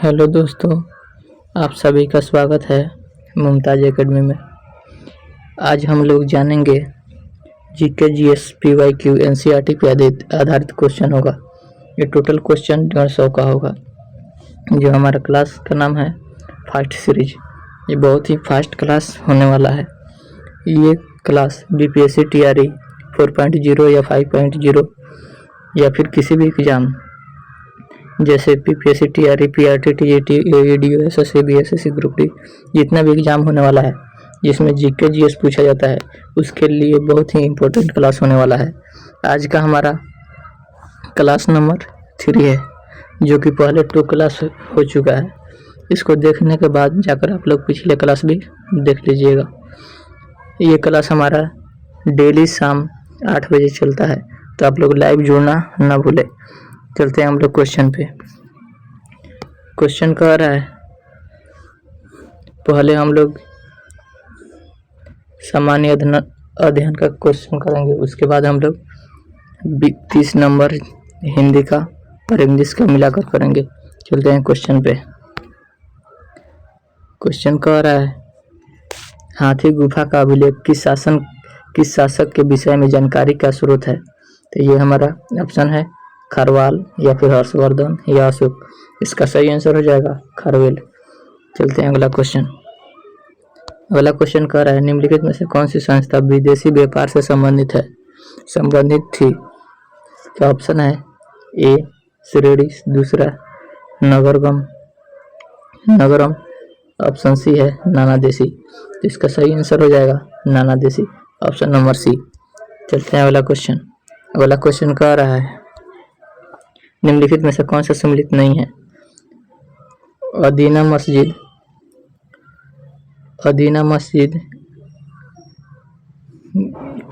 Hello दोस्तों, आप सभी का स्वागत है मुमताज़ एकेडमी में। आज हम लोग जानेंगे जीके जीएस पीवाईक्यू एनसीईआरटी पे आधारित क्वेश्चन होगा। ये टोटल क्वेश्चन 150 का होगा। जो हमारा क्लास का नाम है फास्ट सीरीज। ये बहुत ही फास्ट क्लास होने वाला है। ये क्लास बीपीएससी टीआरई 4.0 या 5.0 या फिर किसी भी एग्ज़ाम जैसे PPSC TRE PRT TGT AEDO SSC BSSC group D जितना भी एग्जाम होने वाला है जिसमें जीके जीएस पूछा जाता है उसके लिए बहुत ही इम्पोर्टेंट क्लास होने वाला है। आज का हमारा क्लास नंबर 3 है, जो कि पहले 2 क्लास हो चुका है। इसको देखने के बाद जाकर आप लोग पिछले क्लास भी देख लीजिएगा। ये क्लास हमारा डेली शाम 8 बजे चलता है, तो आप लोग लाइव जुड़ना ना भूलें। चलते हैं हम लोग क्वेश्चन पे। क्वेश्चन कह रहा है, पहले हम लोग सामान्य अध्ययन का क्वेश्चन करेंगे, उसके बाद हम लोग 30 नंबर हिंदी का और इंग्लिश का मिलाकर करेंगे। चलते हैं क्वेश्चन पे। क्वेश्चन कह रहा है, हाथी गुफा का अभिलेख किस शासक के विषय में जानकारी का स्रोत है? तो ये हमारा ऑप्शन है खरवाल या फिर हर्षवर्धन या अशोक। इसका सही आंसर हो जाएगा खरवेल। चलते हैं अगला क्वेश्चन। अगला क्वेश्चन कह रहा है, निम्नलिखित में से कौन सी संस्था विदेशी व्यापार से संबंधित थी? तो ऑप्शन है ए श्रेणिस, दूसरा नगरम, ऑप्शन सी है नाना देशी। तो इसका सही आंसर हो जाएगा नाना देशी, ऑप्शन नंबर सी। चलते हैं अगला क्वेश्चन। अगला क्वेश्चन कह रहा है, निम्नलिखित में से कौन सा सम्मिलित नहीं है? अदीना मस्जिद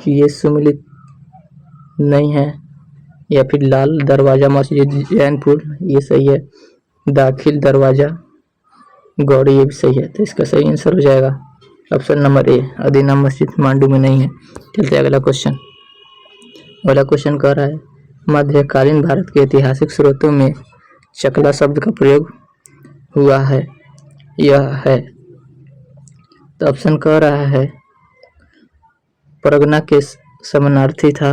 की ये सम्मिलित नहीं है, या फिर लाल दरवाजा मस्जिद जैनपुर ये सही है, दाखिल दरवाजा गौड़ी ये भी सही है। तो इसका सही आंसर हो जाएगा ऑप्शन नंबर ए, अदीना मस्जिद मांडू में नहीं है। चलते हैं अगला क्वेश्चन। अगला क्वेश्चन कह रहा है, मध्यकालीन भारत के ऐतिहासिक स्रोतों में चकला शब्द का प्रयोग हुआ है, यह है। तो ऑप्शन कह रहा है परगना के समानार्थी था,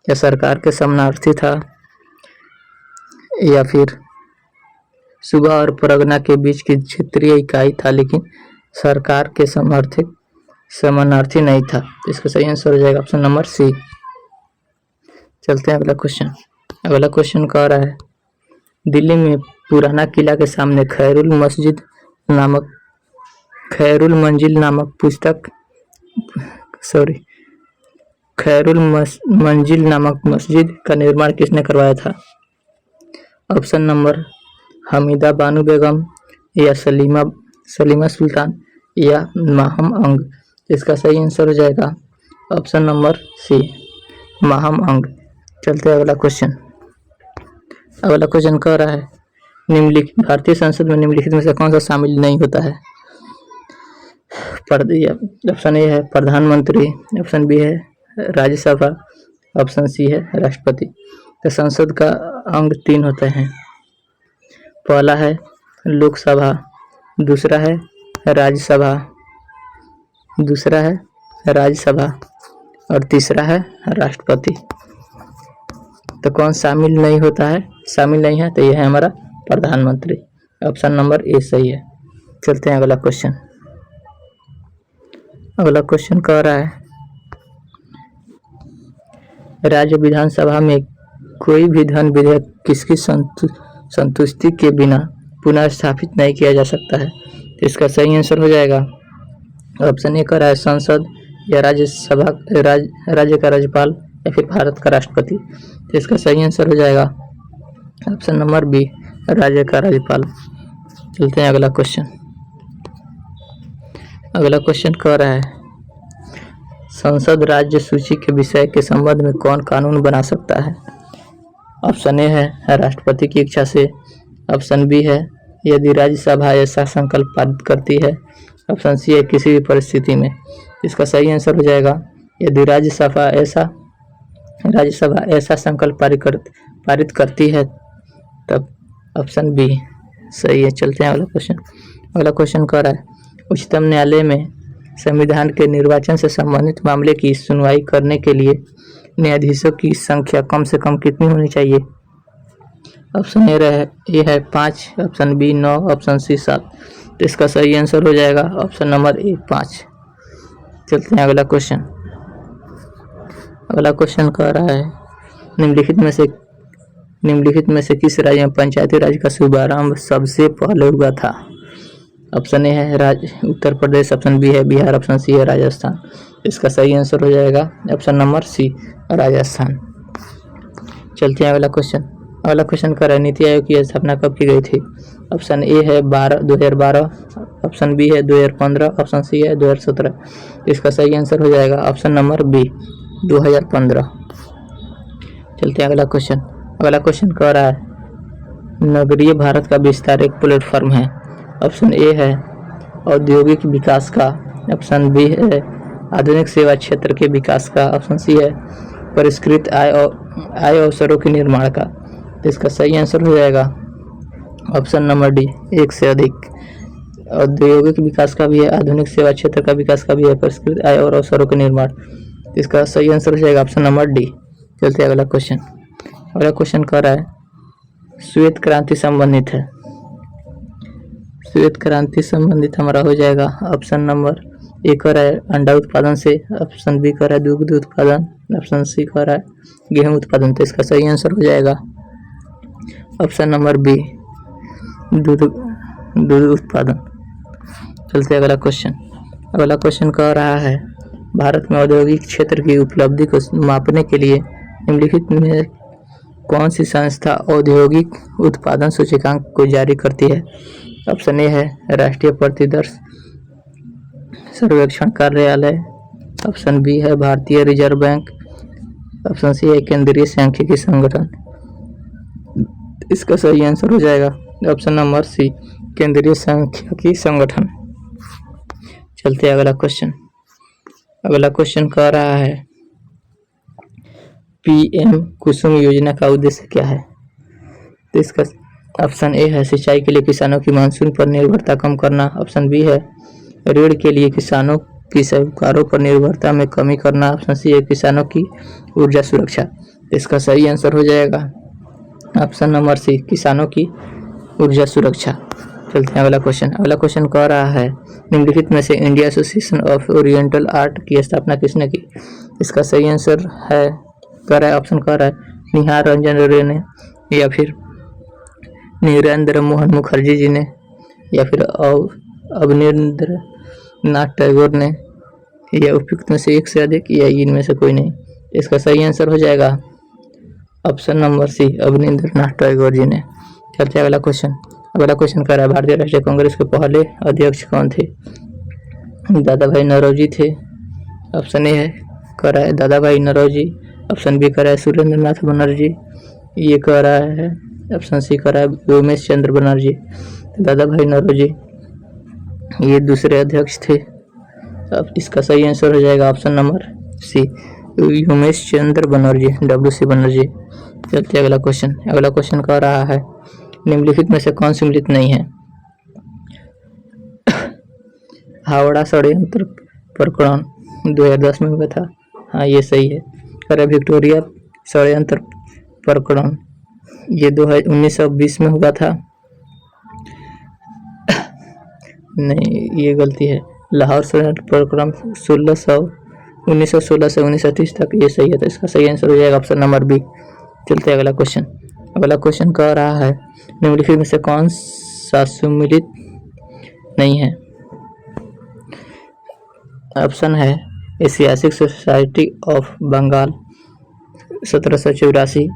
या सरकार के समानार्थी था, या फिर सूबा और परगना के बीच की क्षेत्रीय इकाई था, लेकिन सरकार के समानार्थी नहीं था। तो इसका सही आंसर हो जाएगा ऑप्शन नंबर सी। चलते हैं अगला क्वेश्चन। अगला क्वेश्चन कह रहा है, दिल्ली में पुराना किला के सामने खैरुल मंजिल नामक मस्जिद का निर्माण किसने करवाया था? ऑप्शन नंबर हमीदा बानो बेगम, या सलीमा सुल्तान, या माहम अंग। इसका सही आंसर हो जाएगा ऑप्शन नंबर सी, माहम अंग। चलते हैं अगला क्वेश्चन। अगला क्वेश्चन कह रहा है, भारतीय संसद में निम्नलिखित में से कौन सा शामिल नहीं होता है? ऑप्शन ए है प्रधानमंत्री, ऑप्शन बी है राज्यसभा, ऑप्शन सी है राष्ट्रपति। तो संसद का अंग 3 होते हैं। पहला है लोकसभा, दूसरा है राज्यसभा, और तीसरा है राष्ट्रपति। तो कौन शामिल नहीं है? तो यह है हमारा प्रधानमंत्री, ऑप्शन नंबर ए सही है। चलते हैं अगला क्वेश्चन। अगला क्वेश्चन कह रहा है, राज्य विधानसभा में कोई भी धन विधेयक किसकी संतुष्टि के बिना पुनः स्थापित नहीं किया जा सकता है? तो इसका सही आंसर हो जाएगा ऑप्शन ए कह रहा है संसद, या राज्य का राज्यपाल, या फिर भारत का राष्ट्रपति। तो इसका सही आंसर हो जाएगा ऑप्शन नंबर बी, राज्य का राज्यपाल। चलते हैं अगला क्वेश्चन। अगला क्वेश्चन कह रहा है, संसद राज्य सूची के विषय के संबंध में कौन कानून बना सकता है? ऑप्शन ए है राष्ट्रपति की इच्छा से, ऑप्शन बी है यदि राज्यसभा ऐसा संकल्प पारित करती है, ऑप्शन सी है किसी भी परिस्थिति में। इसका सही आंसर हो जाएगा यदि राज्यसभा ऐसा संकल्प पारित करती है, तब ऑप्शन बी सही है। चलते हैं अगला क्वेश्चन। अगला क्वेश्चन कह रहा है, उच्चतम न्यायालय में संविधान के निर्वाचन से संबंधित मामले की सुनवाई करने के लिए न्यायाधीशों की संख्या कम से कम कितनी होनी चाहिए? ऑप्शन ए है 5, ऑप्शन बी 9, ऑप्शन सी 7। तो इसका सही आंसर हो जाएगा ऑप्शन नंबर ए 5। चलते हैं अगला क्वेश्चन। अगला क्वेश्चन कह रहा है, निम्नलिखित में से किस राज्य में पंचायती राज का शुभारंभ सबसे पहले हुआ था? ऑप्शन ए है उत्तर प्रदेश, ऑप्शन बी है बिहार, ऑप्शन सी है राजस्थान। इसका सही आंसर हो जाएगा ऑप्शन नंबर सी राजस्थान। चलते हैं अगला क्वेश्चन। अगला क्वेश्चन कर रहा है, नीति आयोग की स्थापना कब की गई थी? ऑप्शन ए है 2012, ऑप्शन बी है 2015, ऑप्शन सी है 2017। इसका सही आंसर हो जाएगा ऑप्शन नंबर बी 2015। चलते हैं अगला क्वेश्चन। अगला क्वेश्चन कह रहा है, नगरीय भारत का विस्तार एक प्लेटफॉर्म है। ऑप्शन ए है औद्योगिक विकास का, ऑप्शन बी है आधुनिक सेवा क्षेत्र के विकास का, ऑप्शन सी है परिष्कृत आय अवसरों के निर्माण का। तो इसका सही आंसर हो जाएगा ऑप्शन नंबर डी, एक से अधिक। औद्योगिक विकास का भी है, आधुनिक सेवा क्षेत्र का विकास का भी है, परिष्कृत आय और अवसरों के निर्माण। इसका सही आंसर हो जाएगा ऑप्शन नंबर डी। चलते हैं अगला क्वेश्चन। अगला क्वेश्चन कह रहा है, श्वेत क्रांति संबंधित है। श्वेत क्रांति संबंधित हमारा हो जाएगा ऑप्शन नंबर ए कह रहा है अंडा उत्पादन से, ऑप्शन बी कह रहा है दुग्ध उत्पादन, ऑप्शन सी कह रहा है गेहूं उत्पादन। तो इसका सही आंसर हो जाएगा ऑप्शन नंबर बी, दूध उत्पादन। चलते हैं अगला क्वेश्चन। अगला क्वेश्चन कह रहा है, भारत में औद्योगिक क्षेत्र की उपलब्धि को मापने के लिए निम्नलिखित में कौन सी संस्था औद्योगिक उत्पादन सूचकांक को जारी करती है? ऑप्शन ए है राष्ट्रीय प्रतिदर्श सर्वेक्षण कार्यालय, ऑप्शन बी है भारतीय रिजर्व बैंक, ऑप्शन सी है केंद्रीय सांख्यिकी संगठन। इसका सही आंसर हो जाएगा ऑप्शन नंबर सी, केंद्रीय सांख्यिकी संगठन। चलते हैं अगला क्वेश्चन। अगला क्वेश्चन कह रहा है, पीएम कुसुम योजना का उद्देश्य क्या है? तो इसका ऑप्शन ए है सिंचाई के लिए किसानों की मानसून पर निर्भरता कम करना, ऑप्शन बी है ऋण के लिए किसानों की साहूकारों पर निर्भरता में कमी करना, ऑप्शन सी है किसानों की ऊर्जा सुरक्षा। इसका सही आंसर हो जाएगा ऑप्शन नंबर सी, किसानों की ऊर्जा सुरक्षा। चलते हैं अगला क्वेश्चन। अगला क्वेश्चन कह रहा है, निम्नलिखित में से India association of oriental art की स्थापना किसने की? इसका सही आंसर है कह रहा है ऑप्शन कह रहा है निहार रंजन रे ने, या फिर नीरेंद्र मोहन मुखर्जी जी ने, या फिर अवनींद्र नाथ टैगोर ने, या उपयुक्त में से एक से अधिक, या इनमें से कोई नहीं। इसका सही आंसर हो जाएगा ऑप्शन नंबर सी, अवनींद्र नाथ टैगोर जी ने। चलते हैं अगला क्वेश्चन। अगला क्वेश्चन कर रहा है, भारतीय राष्ट्रीय कांग्रेस के पहले अध्यक्ष कौन थे? दादा भाई नौरोजी थे। ऑप्शन ए है कह रहा है दादा भाई नौरोजी, ऑप्शन बी कह रहा है सुरेंद्र नाथ बनर्जी, ये कह रहा है ऑप्शन सी कह रहा है उमेश चंद्र बनर्जी। दादा भाई नौरोजी ये दूसरे अध्यक्ष थे। अब इसका सही आंसर हो जाएगा ऑप्शन नंबर सी, उमेश चंद्र बनर्जी, WC बनर्जी। चलते अगला क्वेश्चन। अगला क्वेश्चन कह रहा है, निम्नलिखित में से कौन सम्मिलित नहीं है? हावड़ा षड्यंत्र प्रकरण 2010 में हुआ था, हाँ ये सही है। अरे विक्टोरिया षड्यंत्र प्रकरण ये 1920 में हुआ था, नहीं ये गलती है। लाहौर षड्यंत्र प्रकरण 1916 से 1930 तक, ये सही है। तो इसका सही आंसर हो जाएगा ऑप्शन नंबर बी। चलते हैं अगला क्वेश्चन। अगला क्वेश्चन कह रहा है, निम्नलिखित में से कौन सा सम्मिलित नहीं है? ऑप्शन है Asiatic Society of Bengal 1784,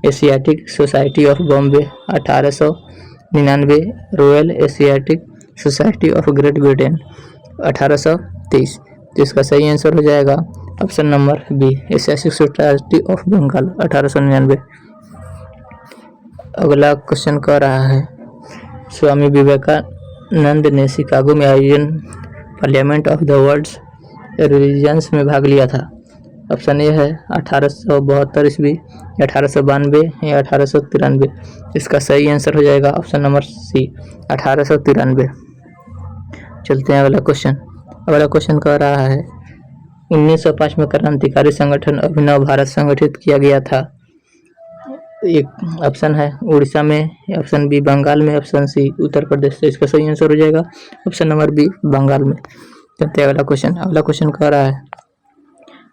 Asiatic Society of Bombay 1899, Royal Asiatic Society of Great Britain 1823। तो इसका सही आंसर हो जाएगा option number B, Asiatic Society of Bengal 1899। अगला क्वेश्चन कह रहा है, स्वामी विवेकानंद ने शिकागो में आयोजन parliament of the world's religions में भाग लिया था। ऑप्शन ए है 1872 ईस्वी, 1892 या 1893। इसका सही आंसर हो जाएगा ऑप्शन नंबर सी 1893। चलते हैं अगला क्वेश्चन। अगला क्वेश्चन कह रहा है 1905 में क्रांतिकारी संगठन अभिनव भारत संगठित किया गया था। एक ऑप्शन है उड़ीसा में, ऑप्शन बी बंगाल में, ऑप्शन सी उत्तर प्रदेश। से इसका सही आंसर हो जाएगा ऑप्शन नंबर बी बंगाल में। चलते हैं अगला क्वेश्चन। अगला क्वेश्चन कह रहा है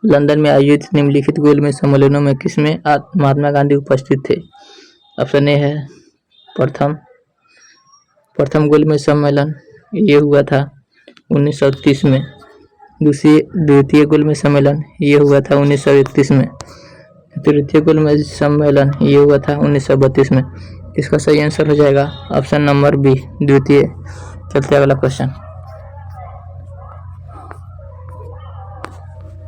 लंदन में आयोजित निम्नलिखित गोलमेज सम्मेलनों में किसमें महात्मा गांधी उपस्थित थे। ऑप्शन ए है प्रथम गोलमेज सम्मेलन, ये हुआ था 1930 में। द्वितीय गोलमेज सम्मेलन ये हुआ था 1931 में। तृतीय गोलमेज सम्मेलन ये हुआ था 1932 में। इसका सही आंसर हो जाएगा ऑप्शन नंबर बी द्वितीय। चलते अगला क्वेश्चन।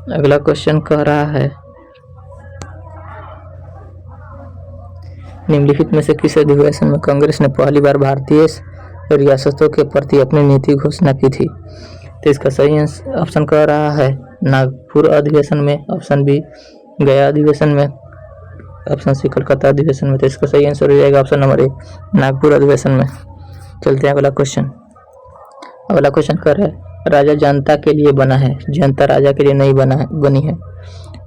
अगला क्वेश्चन कह रहा है निम्नलिखित में से किस अधिवेशन में कांग्रेस ने पहली बार भारतीय रियासतों के प्रति अपनी नीति घोषणा की थी। तो इसका सही ऑप्शन कह रहा है नागपुर अधिवेशन में, ऑप्शन बी गया अधिवेशन में, ऑप्शन सी कलकत्ता अधिवेशन में। तो इसका सही आंसर हो जाएगा ऑप्शन नंबर ए नागपुर अधिवेशन में। चलते हैं अगला क्वेश्चन। अगला क्वेश्चन कह रहा है राजा जनता के लिए बना है, जनता राजा के लिए नहीं बनी है।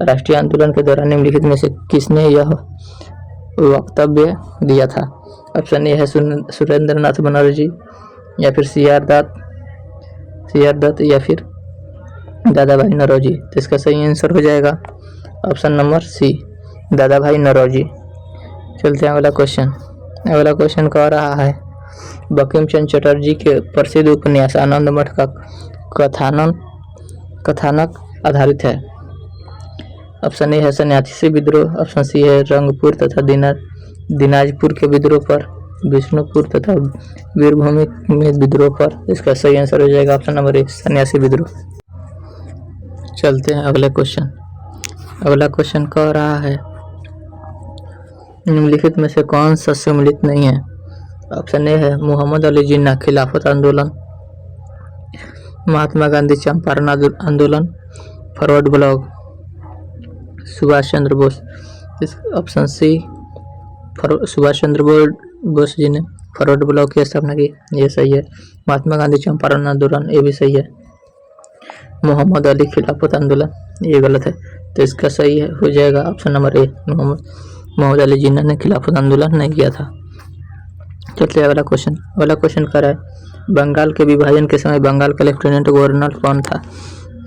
राष्ट्रीय आंदोलन के दौरान निम्नलिखित में से किसने यह वक्तव्य दिया था। ऑप्शन ए है सुरेंद्र नाथ बनर्जी, या फिर सी आर दत्त या फिर दादा भाई नौरोजी। तो इसका सही आंसर हो जाएगा ऑप्शन नंबर सी दादा भाई नौरोजी। चलते हैं अगला क्वेश्चन। अगला क्वेश्चन कह रहा है बंकिम चंद्र चटर्जी के प्रसिद्ध उपन्यास आनंद मठ का कथानक आधारित है। ऑप्शन ए है सन्यासी विद्रोह, ऑप्शन सी है रंगपुर तथा दिनाजपुर के विद्रोह पर, विष्णुपुर तथा वीरभूमि में विद्रोह पर। इसका सही आंसर हो जाएगा ऑप्शन नंबर ए सन्यासी विद्रोह। चलते हैं अगले क्वेश्चन। अगला क्वेश्चन कह रहा है निम्नलिखित में से कौन सा सम्मिलित नहीं है। ऑप्शन ए है मोहम्मद अली जिन्ना खिलाफत आंदोलन, महात्मा गांधी चंपारण आंदोलन, forward block Subhash Chandra Bose. Option C Subhash Chandra Bose ji ने फॉरवर्ड ब्लॉक की स्थापना की, ये सही है। महात्मा गांधी चंपारण आंदोलन ये भी सही है। मोहम्मद अली खिलाफत आंदोलन ये गलत है। तो इसका सही है हो जाएगा option number A Mohammad Ali Jinnah ने खिलाफत आंदोलन नहीं किया था। चलिए अगला क्वेश्चन। अगला क्वेश्चन कर रहा है बंगाल के विभाजन के समय बंगाल का लेफ्टिनेंट गवर्नर कौन था।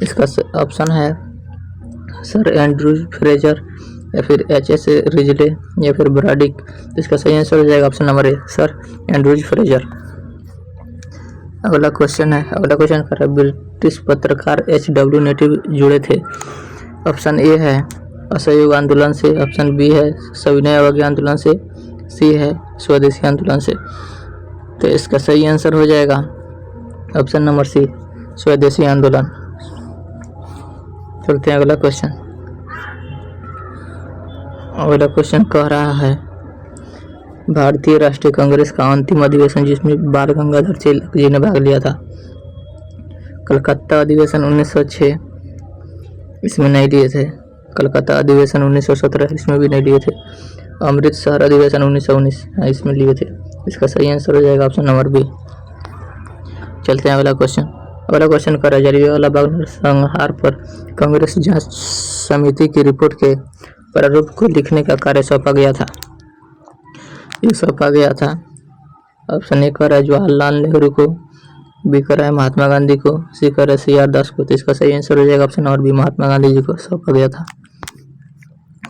इसका ऑप्शन है सर एंड्रूज फ्रेजर, या फिर एच.एस. रिजले, या फिर ब्राडिक। इसका सही आंसर हो जाएगा ऑप्शन नंबर ए सर एंड्रूज फ्रेजर। अगला क्वेश्चन है। अगला क्वेश्चन कर रहा है ब्रिटिश पत्रकार H.W. नेटिव जुड़े थे। ऑप्शन ए है असहयोग आंदोलन से, ऑप्शन बी है सविनय अवज्ञा आंदोलन से, सी है स्वदेशी आंदोलन से। तो इसका सही आंसर हो जाएगा ऑप्शन नंबर सी स्वदेशी आंदोलन। चलते हैं अगला क्वेश्चन। अगला क्वेश्चन कह रहा है भारतीय राष्ट्रीय कांग्रेस का अंतिम अधिवेशन जिसमें बाल गंगाधर तिलक जी ने भाग लिया था। कलकत्ता अधिवेशन 1906 इसमें नहीं लिए थे, कलकत्ता अधिवेशन 1917 इसमें भी नहीं लिए थे, अमृतसर अधिवेशन 1919 इसमें लिए थे। इसका सही आंसर हो जाएगा ऑप्शन नंबर बी। चलते हैं अगला क्वेश्चन। अगला क्वेश्चन कर जलियांवाला बाग नरसंहार पर कांग्रेस जांच समिति की रिपोर्ट के प्रारूप को लिखने का कार्य सौंपा गया था। ये सौंपा गया था ऑप्शन ए कर रहा है जवाहरलाल नेहरू को, बी कर रहा है महात्मा गांधी को, सी कर रहा है सी आर दास को। तो इसका सही आंसर हो जाएगा option number B Mahatma Gandhi ji को सौंपा गया था।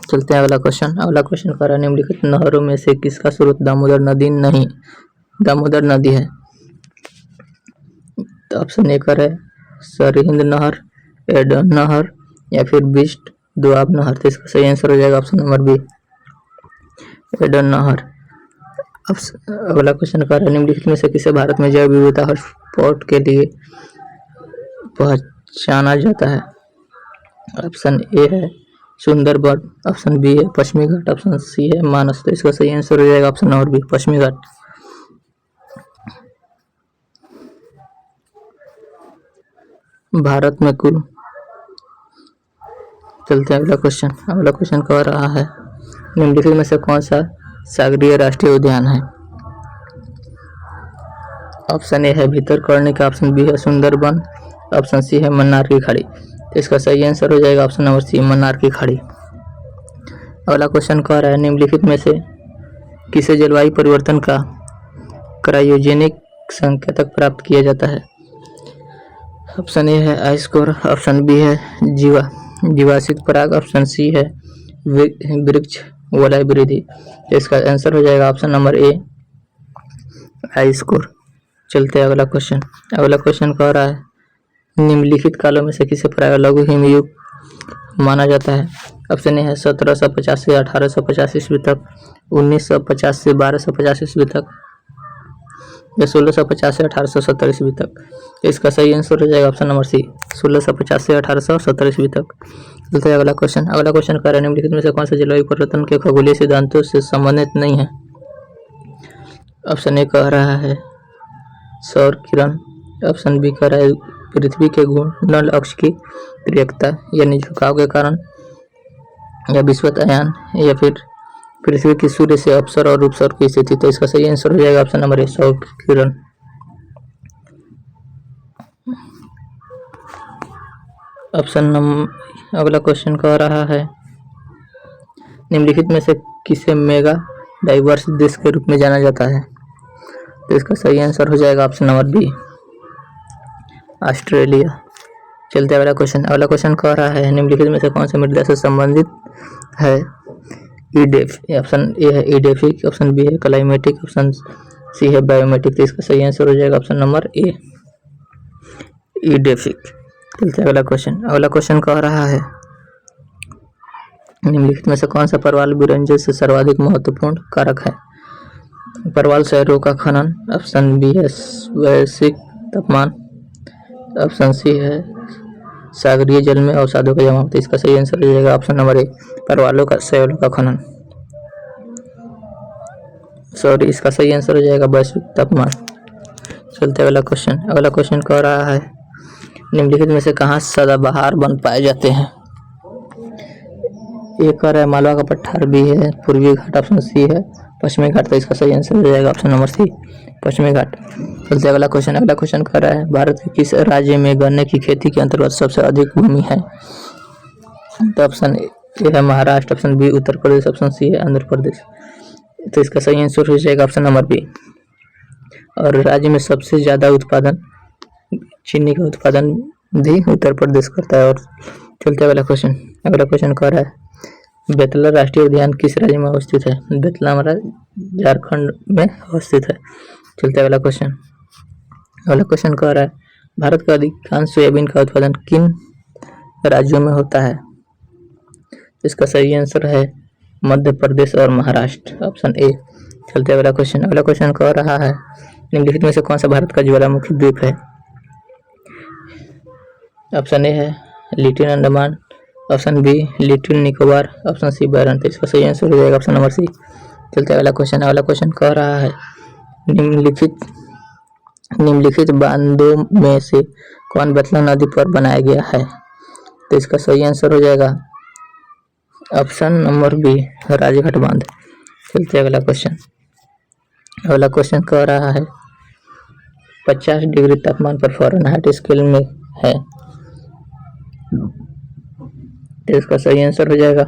चलते हैं अगला क्वेश्चन। अगला क्वेश्चन कर रहा है निम्नलिखित नहरों में से किसका स्रोत दामोदर नदी नहीं, दामोदर नदी है। तो ऑप्शन ए कर है सरहिंद नहर, एडन नहर, या फिर बिस्ट दोआब नहर। तो इसका सही आंसर हो जाएगा ऑप्शन नंबर बी एडन नहर। अगला क्वेश्चन कर रहा है निम्नलिखित में से किसे भारत में जैव विविधता हॉटस्पॉट के लिए पहचाना जाता है। ऑप्शन ए है सुंदरबन, ऑप्शन बी है पश्चिमी घाट, ऑप्शन सी है मानस। तो इसका सही आंसर हो जाएगा ऑप्शन नंबर बी पश्चिमी घाट। भारत में कुल चलते हैं अगला क्वेश्चन। अगला क्वेश्चन कह रहा है निम्नलिखित में से कौन सा सागरीय राष्ट्रीय उद्यान है? ऑप्शन ए है भितरकनिका, ऑप्शन बी है सुंदरबन, ऑप्शन सी है मन्नार की खाड़ी। तो इसका सही आंसर हो जाएगा ऑप्शन नंबर सी, मन्नार की खाड़ी। अगला क्वेश्चन कह रहा है निम्नलिखित में से किसे जलवायु परिवर्तन का क्रायोजेनिक संकेतक प्राप्त किया जाता है? ऑप्शन ए है आइस कोर, ऑप्शन बी है जीवाश्म पराग, ऑप्शन सी है वृक्ष वलय वृद्धि। तो इसका आंसर हो जाएगा ऑप्शन नंबर ए, आइस कोर। चलते हैं अगला क्वेश्चन। अगला क्वेश्चन कह रहा है निम्नलिखित कालों में से किसे प्रायः लघु हिमयुग माना जाता है? ऑप्शन ए है 1750 से 1850 ईस्वी तक, 1950 से 1250 ईस्वी तक, या 1650 से 1870 ईस्वी तक। तो इसका सही आंसर हो जाएगा ऑप्शन नंबर सी, 1650 से 1870 ईस्वी तक। चलते हैं अगला क्वेश्चन। अगला क्वेश्चन कह रहा है निम्नलिखित में से कौन सा जलवायु परिवर्तन के खगोलीय सिद्धांतों से संबंधित नहीं है? ऑप्शन ए कह रहा है सौर किरण, ऑप्शन बी कह रहा है पृथ्वी के घूर्णन अक्ष की तिर्यकता यानी झुकाव के कारण, या विषुवत अयान, या फिर पृथ्वी की सूर्य से अपसर और उपसर की स्थिति। तो इसका सही आंसर हो जाएगा ऑप्शन नंबर ए, सौर किरण। अगला क्वेश्चन कह रहा है निम्नलिखित में से किसे मेगा डाइवर्स देश के रूप में जाना जाता है? तो इसका सही आंसर हो जाएगा ऑप्शन नंबर बी, ऑस्ट्रेलिया। चलते अगला क्वेश्चन। अगला क्वेश्चन कह रहा है निम्नलिखित में से कौन सा मृदा से संबंधित है? ऑप्शन ए है इडेफिक, ऑप्शन बी है क्लाइमेटिक, ऑप्शन सी है बायोमेटिक। तो इसका सही आंसर हो जाएगा ऑप्शन नंबर ए, इडेफिक। चलते अगला क्वेश्चन। अगला क्वेश्चन कह रहा है निम्नलिखित में से कौन सा परवाल विरंजन से सर्वाधिक महत्वपूर्ण कारक है? परवाल शहरों का खनन, ऑप्शन बी है वैश्विक तापमान, ऑप्शन सी है सागरीय जल में अवसादों का जमाव। तो इसका सही आंसर हो जाएगा ऑप्शन नंबर ए, परवालों का शैवालों का खनन। सॉरी, इसका सही आंसर हो जाएगा वैश्विक तापमान। चलते अगला क्वेश्चन। अगला क्वेश्चन कह रहा है निम्नलिखित में से कहाँ सदाबहार वन पाए जाते हैं? ए कह रहा है मालवा का पठार, बी है पूर्वी घाट, ऑप्शन सी है पश्चिमी घाट। तो इसका सही आंसर हो जाएगा ऑप्शन नंबर सी, पश्चिमी घाट। चलते अगला क्वेश्चन। अगला क्वेश्चन कह रहा है भारत के किस राज्य में गन्ने की खेती के अंतर्गत सबसे अधिक भूमि है? तो ऑप्शन ए है Maharashtra, option B Uttar Pradesh, option C है आंध्र प्रदेश। तो इसका सही आंसर हो जाएगा ऑप्शन नंबर बी। और राज्य में सबसे ज्यादा उत्पादन चीनी का उत्पादन भी उत्तर प्रदेश करता है। और चलते अगला क्वेश्चन। अगला क्वेश्चन कह रहा है बेतला राष्ट्रीय उद्यान किस राज्य में अवस्थित है? बेतला हमारा झारखंड में अवस्थित है। चलते अगला क्वेश्चन। अगला क्वेश्चन कह रहा है भारत का अधिकांश सोयाबीन का उत्पादन किन राज्यों में होता है? इसका सही आंसर है मध्य प्रदेश और महाराष्ट्र, ऑप्शन ए। चलते अगला क्वेश्चन। अगला क्वेश्चन कह रहा है निम्नलिखित में से कौन सा भारत का ज्वालामुखी द्वीप है? ऑप्शन ए है Little Andaman, option B Little Nicobar, option C Barren. तो इसका सही आंसर हो जाएगा ऑप्शन नंबर सी। चलते अगला क्वेश्चन। अगला क्वेश्चन कह रहा है निम्नलिखित बांधों में से कौन बेतला नदी पर बनाया गया है? तो इसका सही आंसर हो जाएगा ऑप्शन नंबर बी, राजघाट बांध। चलते अगला क्वेश्चन। अगला क्वेश्चन कह रहा है 50 डिग्री तापमान पर फ़ारेनहाइट स्केल में है। तो इसका सही आंसर हो जाएगा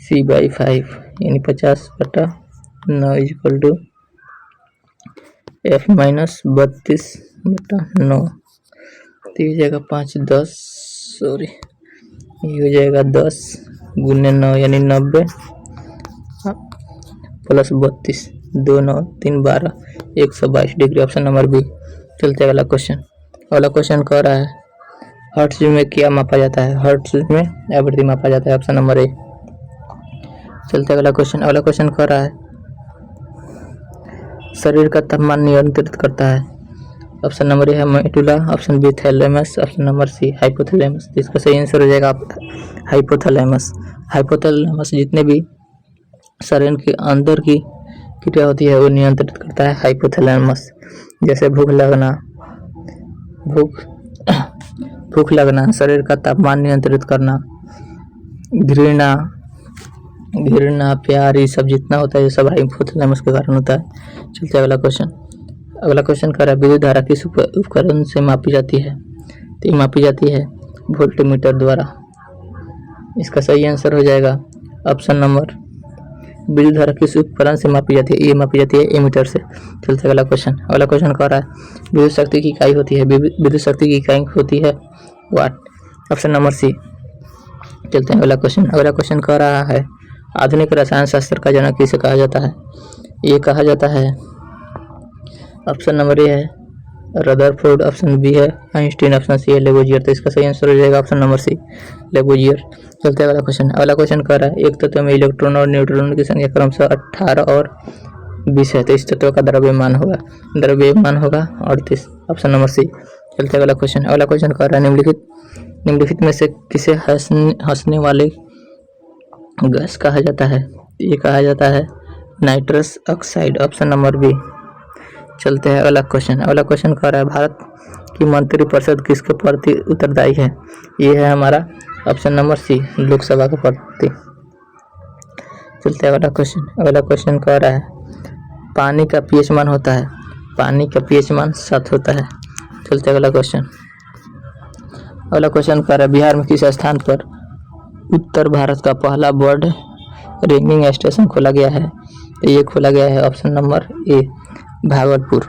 C/5 यानी 50/9 इक्वल टू F-32/9। तो ये हो जाएगा 5×10, सॉरी ये हो जाएगा 10 × 9 यानी 90 plus 32, 2 9 3 12, 122 degree, option number B. चलते अगला क्वेश्चन। अगला क्वेश्चन कह रहा है हर्ट्ज में क्या मापा जाता है? हर्ट्ज में आवृत्ति मापा जाता है, ऑप्शन नंबर ए। चलते अगला क्वेश्चन। अगला क्वेश्चन कह रहा है शरीर का तापमान नियंत्रित करता है। ऑप्शन नंबर ए है medulla, option B thalamus, option number C hypothalamus. इसका सही आंसर हो जाएगा हाइपोथैलेमस। हाइपोथैलेमस जितने भी शरीर के अंदर की क्रिया होती है वो नियंत्रित करता है हाइपोथैलेमस। जैसे भूख लगना, शरीर का तापमान नियंत्रित करना, घृणा, प्यार, ये सब जितना होता है ये सब हाइपोथैलेमस के कारण होता है। चलते अगला क्वेश्चन। अगला क्वेश्चन कर रहा है विद्युत धारा किस उपकरण से मापी जाती है? तो ये मापी जाती है वोल्टमीटर द्वारा। इसका सही आंसर हो जाएगा ऑप्शन नंबर, विद्युत धारा किस उपकरण से मापी जाती है? ये मापी जाती है एमीटर से। चलते अगला क्वेश्चन। अगला क्वेश्चन कह रहा है विद्युत शक्ति की इकाई होती है? विद्युत शक्ति की इकाई होती है वाट। Option number C. चलते हैं अगला क्वेश्चन। अगला क्वेश्चन कह रहा है आधुनिक रसायन शास्त्र का जनक किसे कहा जाता है? ये कहा जाता है, ऑप्शन नंबर ए है रदरफोर्ड, ऑप्शन बी है आइंस्टीन, ऑप्शन सी है लेबोजियर। तो इसका सही आंसर हो जाएगा ऑप्शन नंबर सी, लेबोजियर। चलते हैं अगला क्वेश्चन। अगला क्वेश्चन कह रहा है एक तत्व में इलेक्ट्रॉन और न्यूट्रॉन की संख्या क्रमशः 18 और 20 है, तो इस तत्व का द्रव्यमान होगा 38। Option number C. चलते हैं अगला क्वेश्चन। अगला क्वेश्चन कह रहा है निम्नलिखित में से किसे हंसने वाले गैस कहा जाता है? ये कहा जाता है nitrous oxide, option number B. चलते हैं अगला क्वेश्चन। अगला क्वेश्चन कह रहा है भारत की मंत्रिपरिषद किसके प्रति उत्तरदायी है? ये है हमारा ऑप्शन नंबर सी, लोकसभा के प्रति। चलते हैं अगला क्वेश्चन। अगला क्वेश्चन कह रहा है पानी का पीएच मान होता है? पानी का पीएच मान 7 होता है। चलते हैं अगला क्वेश्चन। अगला क्वेश्चन कह रहा है बिहार में किस स्थान पर उत्तर भारत का पहला बर्ड रेंजिंग स्टेशन खोला गया है? ये खोला गया है ऑप्शन नंबर ए, भागलपुर।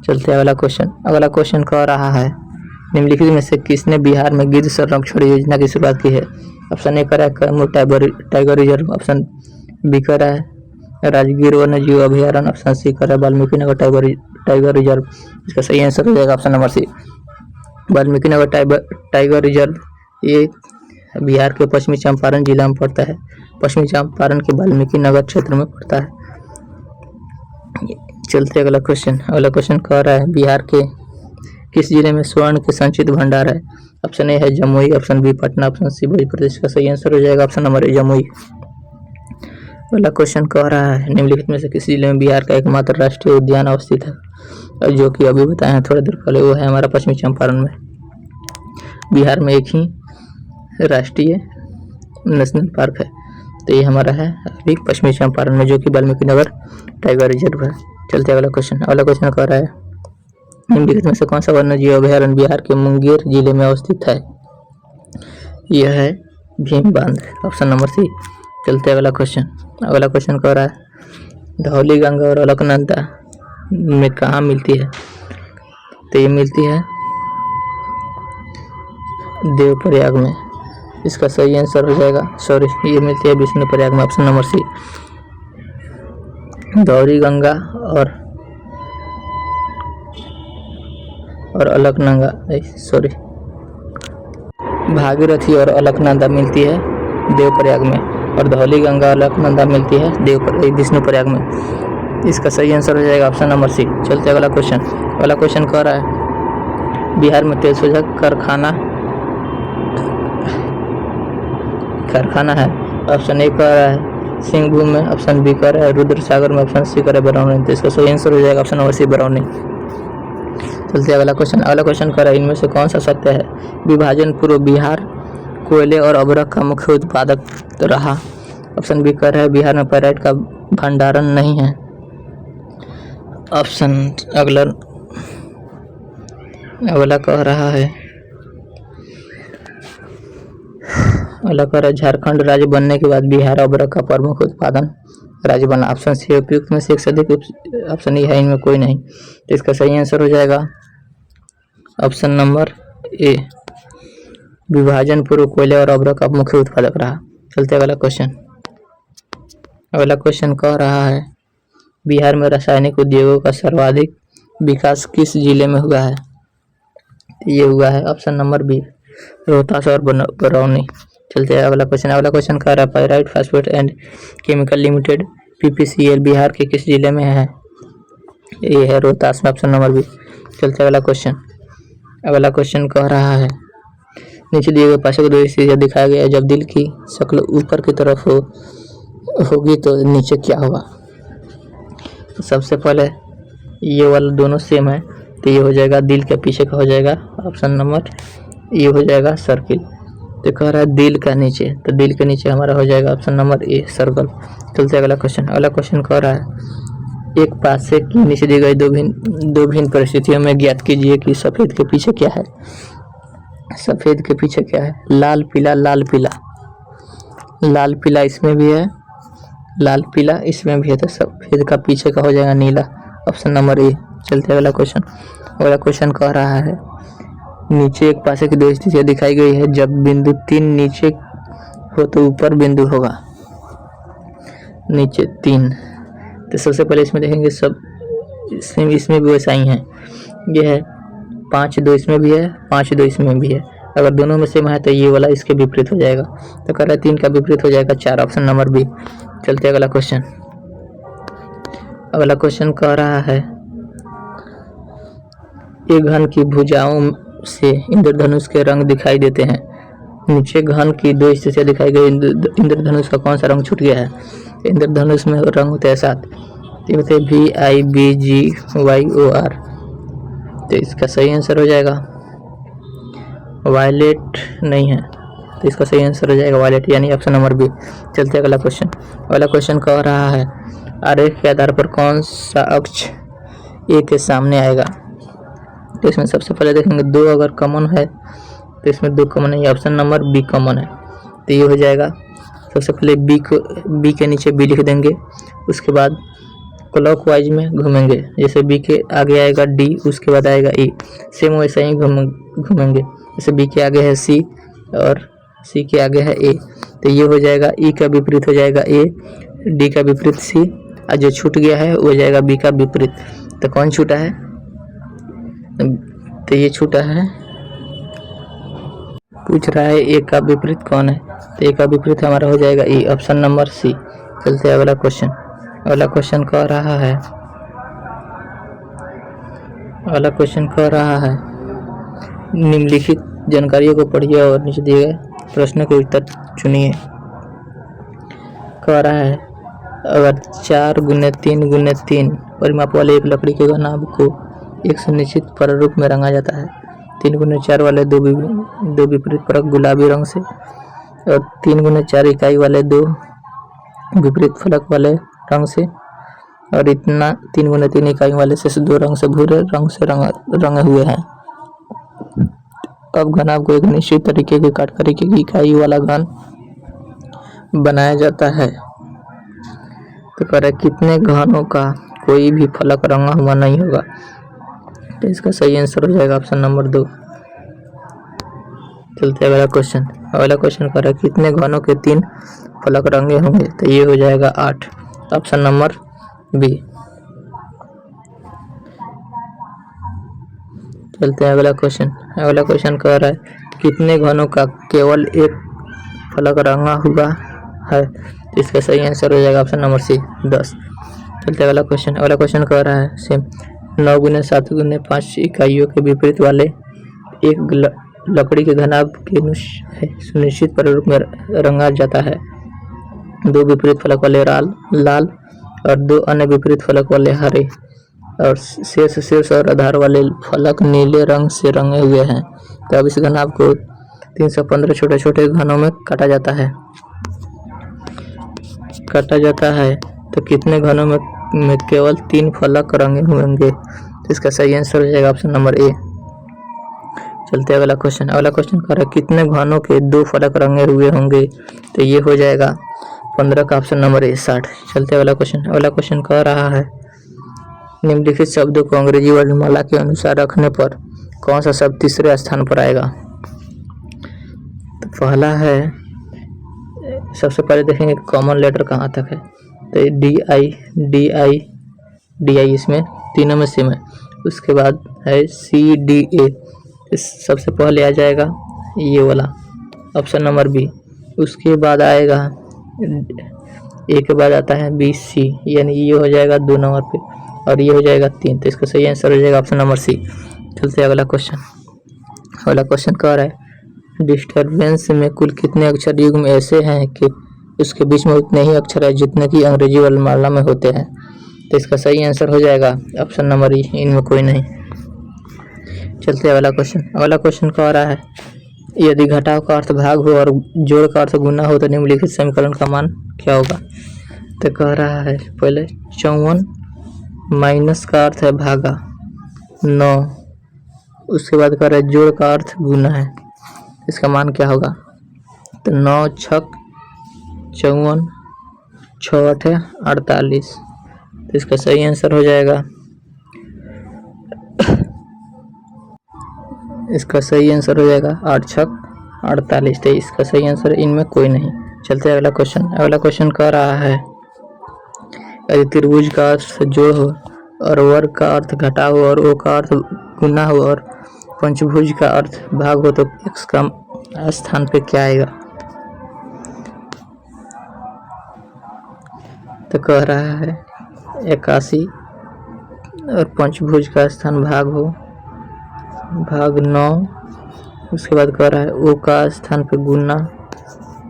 चलते हैं अगला क्वेश्चन। अगला क्वेश्चन कह रहा है निम्नलिखित में से किसने बिहार में गिद्ध संरक्षण योजना की शुरुआत की है? ऑप्शन ए कह रहा है Kaimur tiger reserve, option B कह रहा है राजगीर वन्यजीव अभयारण्य, ऑप्शन सी कह रहा है वाल्मीकि नगर टाइगर रिजर्व। इसका सही आंसर हो जाएगा ऑप्शन नंबर सी, वाल्मीकि नगर टाइगर रिजर्व। ये बिहार के पश्चिमी चंपारण जिला में पड़ता है, पश्चिमी चंपारण के वाल्मीकि नगर क्षेत्र में पड़ता है। चलते अगला क्वेश्चन। अगला क्वेश्चन कह रहा है बिहार के किस जिले में स्वर्ण के संचित भंडार है? ऑप्शन ए है Jamui, option B Patna, option C Bhojpur. इसका सही आंसर हो जाएगा ऑप्शन नंबर ए, जमुई। अगला क्वेश्चन कह रहा है निम्नलिखित में से किस जिले में बिहार का एकमात्र राष्ट्रीय उद्यान अवस्थित है? जो कि अभी बताए हैं थोड़ी देर पहले, वो है हमारा पश्चिमी चंपारण में। बिहार में एक ही राष्ट्रीय नेशनल पार्क है, तो ये हमारा है अभी पश्चिमी चंपारण में, जो कि वाल्मीकि नगर टाइगर रिजर्व है। चलते अगला क्वेश्चन। अगला क्वेश्चन कह रहा है निम्नलिखित में से कौन सा वन्यजीव अभयारण्य बिहार के मुंगेर जिले में अवस्थित है? यह है भीम बांध, ऑप्शन नंबर सी। चलते अगला क्वेश्चन। अगला क्वेश्चन कह रहा है धौली गंगा और अलकनंदा में कहाँ मिलती है? तो ये मिलती है देवप्रयाग में। इसका सही आंसर हो जाएगा, सॉरी, ये मिलती है विष्णुप्रयाग में, option number C. Dhauli Ganga और अलकनंदा, सॉरी, भागीरथी और अलकनंदा मिलती है देवप्रयाग में, और धौली गंगा और अलकनंदा मिलती है विष्णुप्रयाग में। इसका सही आंसर हो जाएगा ऑप्शन नंबर सी। चलते अगला क्वेश्चन। अगला क्वेश्चन कह रहा है बिहार में तेल शोधक कारखाना है। ऑप्शन ए कह रहा है सिंहभूम में, ऑप्शन बी कह रहा है रुद्रसागर में, ऑप्शन सी कह रहा है बरौनी। तो इसका सही आंसर हो जाएगा ऑप्शन नंबर सी, बरौनी। चलते अगला क्वेश्चन। अगला क्वेश्चन कह रहा है इनमें से कौन सा सत्य है? विभाजन पूर्व बिहार कोयले और अभ्रक का मुख्य उत्पादक रहा। ऑप्शन बी कह रहा है बिहार में पैराइट का भंडारण नहीं है। ऑप्शन अगला कह रहा है झारखंड राज्य बनने के बाद बिहार अभ्रक का प्रमुख उत्पादन राज्य बना। ऑप्शन सी उपयुक्त में से एक से अधिक ऑप्शन ये है, इनमें कोई नहीं। तो इसका सही आंसर हो जाएगा ऑप्शन नंबर ए, विभाजन पूर्व कोयले और अभ्रक का मुख्य उत्पादक रहा। चलते अगला क्वेश्चन। अगला क्वेश्चन कह रहा है बिहार में रासायनिक उद्योगों का सर्वाधिक विकास किस जिले में हुआ है? ये हुआ है ऑप्शन नंबर बी, रोहतास और बरौनी। चलते हैं अगला क्वेश्चन। अगला क्वेश्चन कह रहा है pyrite phosphate and chemical limited PPCL Bihar के किस जिले में है? ये है रोहतास में, ऑप्शन नंबर बी। चलते अगला क्वेश्चन। अगला क्वेश्चन कह रहा है नीचे दिए गए पार्श्व दृश्य दिखाया गया है जब दिल की शक्ल ऊपर की तरफ होगी तो नीचे क्या होगा? तो सबसे पहले ये वाला दोनों सेम है, तो ये हो जाएगा दिल के पीछे का हो जाएगा ऑप्शन नंबर ये हो जाएगा सर्किल। तो कह रहा है दिल का नीचे, तो दिल के नीचे हमारा हो जाएगा ऑप्शन नंबर ए सर्कल। चलते अगला क्वेश्चन। अगला क्वेश्चन कह रहा है एक पासे की नीचे दी गई दो भिन्न परिस्थितियों में ज्ञात कीजिए कि सफेद के पीछे क्या है। सफेद के पीछे क्या है? लाल पीला, लाल पीला, लाल पीला इसमें भी है, लाल पीला इसमें भी है, तो सफेद का पीछे का हो जाएगा नीला, ऑप्शन नंबर ए। चलते अगला क्वेश्चन। अगला क्वेश्चन कह रहा है नीचे एक पासे की दो स्थितियाँ दिखाई गई है, जब बिंदु 3 नीचे हो तो ऊपर बिंदु होगा। नीचे 3, तो सबसे पहले इसमें देखेंगे सब इसमें भी वैसा ही है। ये है 5 2 इसमें भी है, 5 2 इसमें भी है। अगर दोनों में सेम है तो ये वाला इसके विपरीत हो जाएगा, तो कह रहा है 3 का विपरीत हो जाएगा 4, ऑप्शन नंबर बी। चलते अगला क्वेश्चन। अगला क्वेश्चन कह रहा है एक घन की भुजाओं से इंद्रधनुष के रंग दिखाई देते हैं। नीचे घन की दो स्थितियाँ दिखाई गई, इंद्रधनुष का कौन सा रंग छूट गया है? इंद्रधनुष में रंग होते हैं 7, ये होते हैं VIBGYOR, तो इसका सही आंसर हो जाएगा वायलेट नहीं है, तो इसका सही आंसर हो जाएगा वायलेट, यानी ऑप्शन नंबर बी। चलते अगला क्वेश्चन। अगला क्वेश्चन कह रहा है आरेख के आधार पर कौन सा अक्ष ए के सामने आएगा। तो इसमें सबसे पहले देखेंगे 2 अगर कॉमन है तो इसमें 2 कॉमन है, ऑप्शन नंबर बी कॉमन है, तो ये हो जाएगा। सबसे पहले बी के नीचे बी लिख देंगे, उसके बाद क्लॉकवाइज में घूमेंगे, जैसे बी के आगे आएगा डी, उसके बाद आएगा ई, सेम वैसे ही घूमेंगे। जैसे बी के आगे है सी और सी के आगे है ए, तो ये हो जाएगा ई का विपरीत हो जाएगा ए, डी का विपरीत सी, और जो छूट गया है वो हो जाएगा बी का विपरीत। तो कौन छूटा है? तो ये छूटा है, पूछ रहा है ए का विपरीत कौन है, तो ए का विपरीत हमारा हो जाएगा ई, ऑप्शन नंबर सी। चलते हैं अगला क्वेश्चन। अगला क्वेश्चन कह रहा है निम्नलिखित जानकारियों को पढ़िए और नीचे दिए गए प्रश्नों के उत्तर चुनिए। कह रहा है अगर 4 × 3 × 3 परिमाप वाले एक लकड़ी के घनाभ को एक सुनिश्चित प्रारूप में रंगा जाता है, 3 × 4 वाले दो विपरीत फलक गुलाबी रंग से और 3 × 4 इकाई वाले 2 विपरीत फलक वाले रंग से, और इतना 3 × 3 इकाई वाले से 2 रंग से भूरे रंग से रंगे हुए हैं। अब घनाभ को एक निश्चित तरीके की काटकरी की इकाई वाला घन बनाया जाता है। तो कह रहा है कितने घनों का कोई भी फलक रंगा हुआ नहीं होगा, तो इसका सही आंसर हो जाएगा ऑप्शन नंबर 2। चलते अगला क्वेश्चन। अगला क्वेश्चन कह रहा है कितने घनों के 3 फलक रंगे होंगे, तो ये हो जाएगा 8, ऑप्शन नंबर बी। चलते हैं अगला क्वेश्चन। अगला क्वेश्चन कह रहा है कितने घनों का केवल एक फलक रंगा हुआ है, इसका सही आंसर हो जाएगा ऑप्शन नंबर सी, 10। चलते अगला क्वेश्चन। अगला क्वेश्चन कह रहा है सेम 9 × 7 × 5 इकाइयों के विपरीत वाले एक लकड़ी के घनाभ के सुनिश्चित प्रारूप में रंगा जाता है। 2 विपरीत फलक वाले लाल और 2 अन्य विपरीत फलक वाले हरे, और शीर्ष और आधार वाले फलक नीले रंग से रंगे हुए हैं। तो अब इस घनाभ को 315 छोटे छोटे घनों में काटा जाता है, तो कितने घनों में केवल 3 फलक रंगे होंगे, तो इसका सही आंसर हो जाएगा ऑप्शन नंबर ए। चलते अगला क्वेश्चन। अगला क्वेश्चन कह रहा है कितने घनों के 2 फलक रंगे हुए होंगे, तो ये हो जाएगा 15 का ऑप्शन नंबर ए, 60। चलते अगला क्वेश्चन। अगला क्वेश्चन कह रहा है निम्नलिखित शब्दों को अंग्रेजी वर्णमाला के अनुसार रखने पर कौन सा शब्द तीसरे स्थान पर आएगा। तो पहला है, सबसे पहले देखेंगे कॉमन लेटर कहाँ तक है, तो डी आई इसमें तीनों में सेम है। उसके बाद है CDA, सबसे पहले आ जाएगा ये वाला ऑप्शन नंबर बी। उसके बाद आएगा ए के बाद आता है BC, यानी ये हो जाएगा 2 नंबर पे, और ये हो जाएगा 3, तो इसका सही आंसर हो जाएगा ऑप्शन नंबर सी। चलते अगला क्वेश्चन। अगला क्वेश्चन कह रहा है डिस्टर्बेंस में कुल कितने अक्षर युग्म ऐसे हैं कि उसके बीच में उतने ही अक्षर है जितने कि अंग्रेजी वर्णमाला में होते हैं, तो इसका सही आंसर हो जाएगा ऑप्शन नंबर ई, इनमें कोई नहीं। चलते अगला क्वेश्चन। अगला क्वेश्चन कह रहा है यदि घटाव का अर्थ भाग हो और जोड़ का अर्थ गुना हो तो निम्नलिखित समीकरण का मान क्या होगा। तो कह रहा है पहले 54 माइनस का अर्थ है भागा 9, उसके बाद कह रहा है जोड़ का अर्थ गुना है, इसका मान क्या होगा। तो 9 छक 54 6 8 48, तो इसका सही आंसर हो जाएगा, इसका सही आंसर हो जाएगा 8 छक 48। तो इसका सही आंसर इनमें कोई नहीं। चलते अगला क्वेश्चन। अगला क्वेश्चन कह रहा है यदि त्रिभुज का अर्थ जोड़ हो और वर्ग का अर्थ घटाव हो और ओ का अर्थ गुना हो और पंचभुज का अर्थ भाग हो तो x का स्थान पे क्या आएगा। तो कह रहा है 81 और पंचभुज का स्थान भाग हो भाग 9, उसके बाद कह रहा है ओ का स्थान पे गुना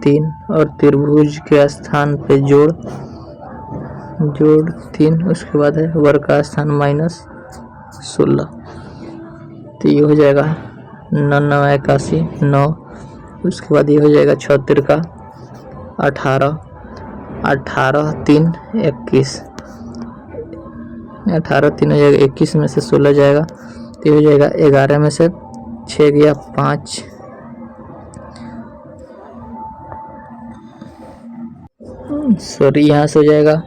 3 और त्रिभुज के स्थान पे जोड़ 3, उसके बाद है वर्ग का स्थान -16। तो ये हो जाएगा 9 81 9, उसके बाद ये हो जाएगा 76 का 18 3 21, 18 3 हो जाएगा 21 में से 16 जाएगा तो ये हो जाएगा 11 में से 6 गया 5, सॉरी यहाँ से हो जाएगा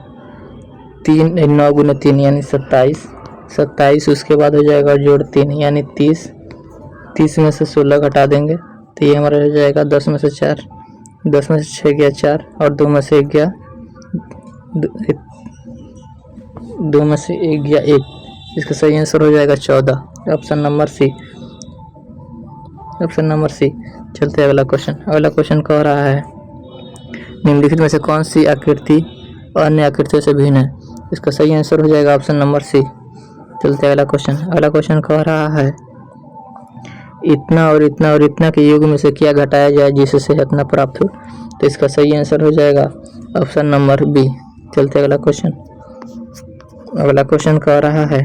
9 गुना 3 यानी 27, उसके बाद हो जाएगा जोड़ 3 यानी 30 में से 16 घटा देंगे तो ये हमारा हो जाएगा 10 में से 4, 10 में से 6 गया 4 और 2 में से 1 गया 2 में से 1 गया 1, इसका सही आंसर हो जाएगा 14, ऑप्शन नंबर सी। चलते अगला क्वेश्चन कह रहा है निम्नलिखित में से कौन सी आकृति अन्य आकृतियों से भिन्न है। इसका सही आंसर हो जाएगा ऑप्शन नंबर सी। चलते अगला क्वेश्चन कह रहा है इतना और इतना और इतना के योग में से क्या घटाया जाए जिससे इतना प्राप्त हो। तो इसका सही आंसर हो जाएगा ऑप्शन नंबर बी। चलते अगला क्वेश्चन कह रहा है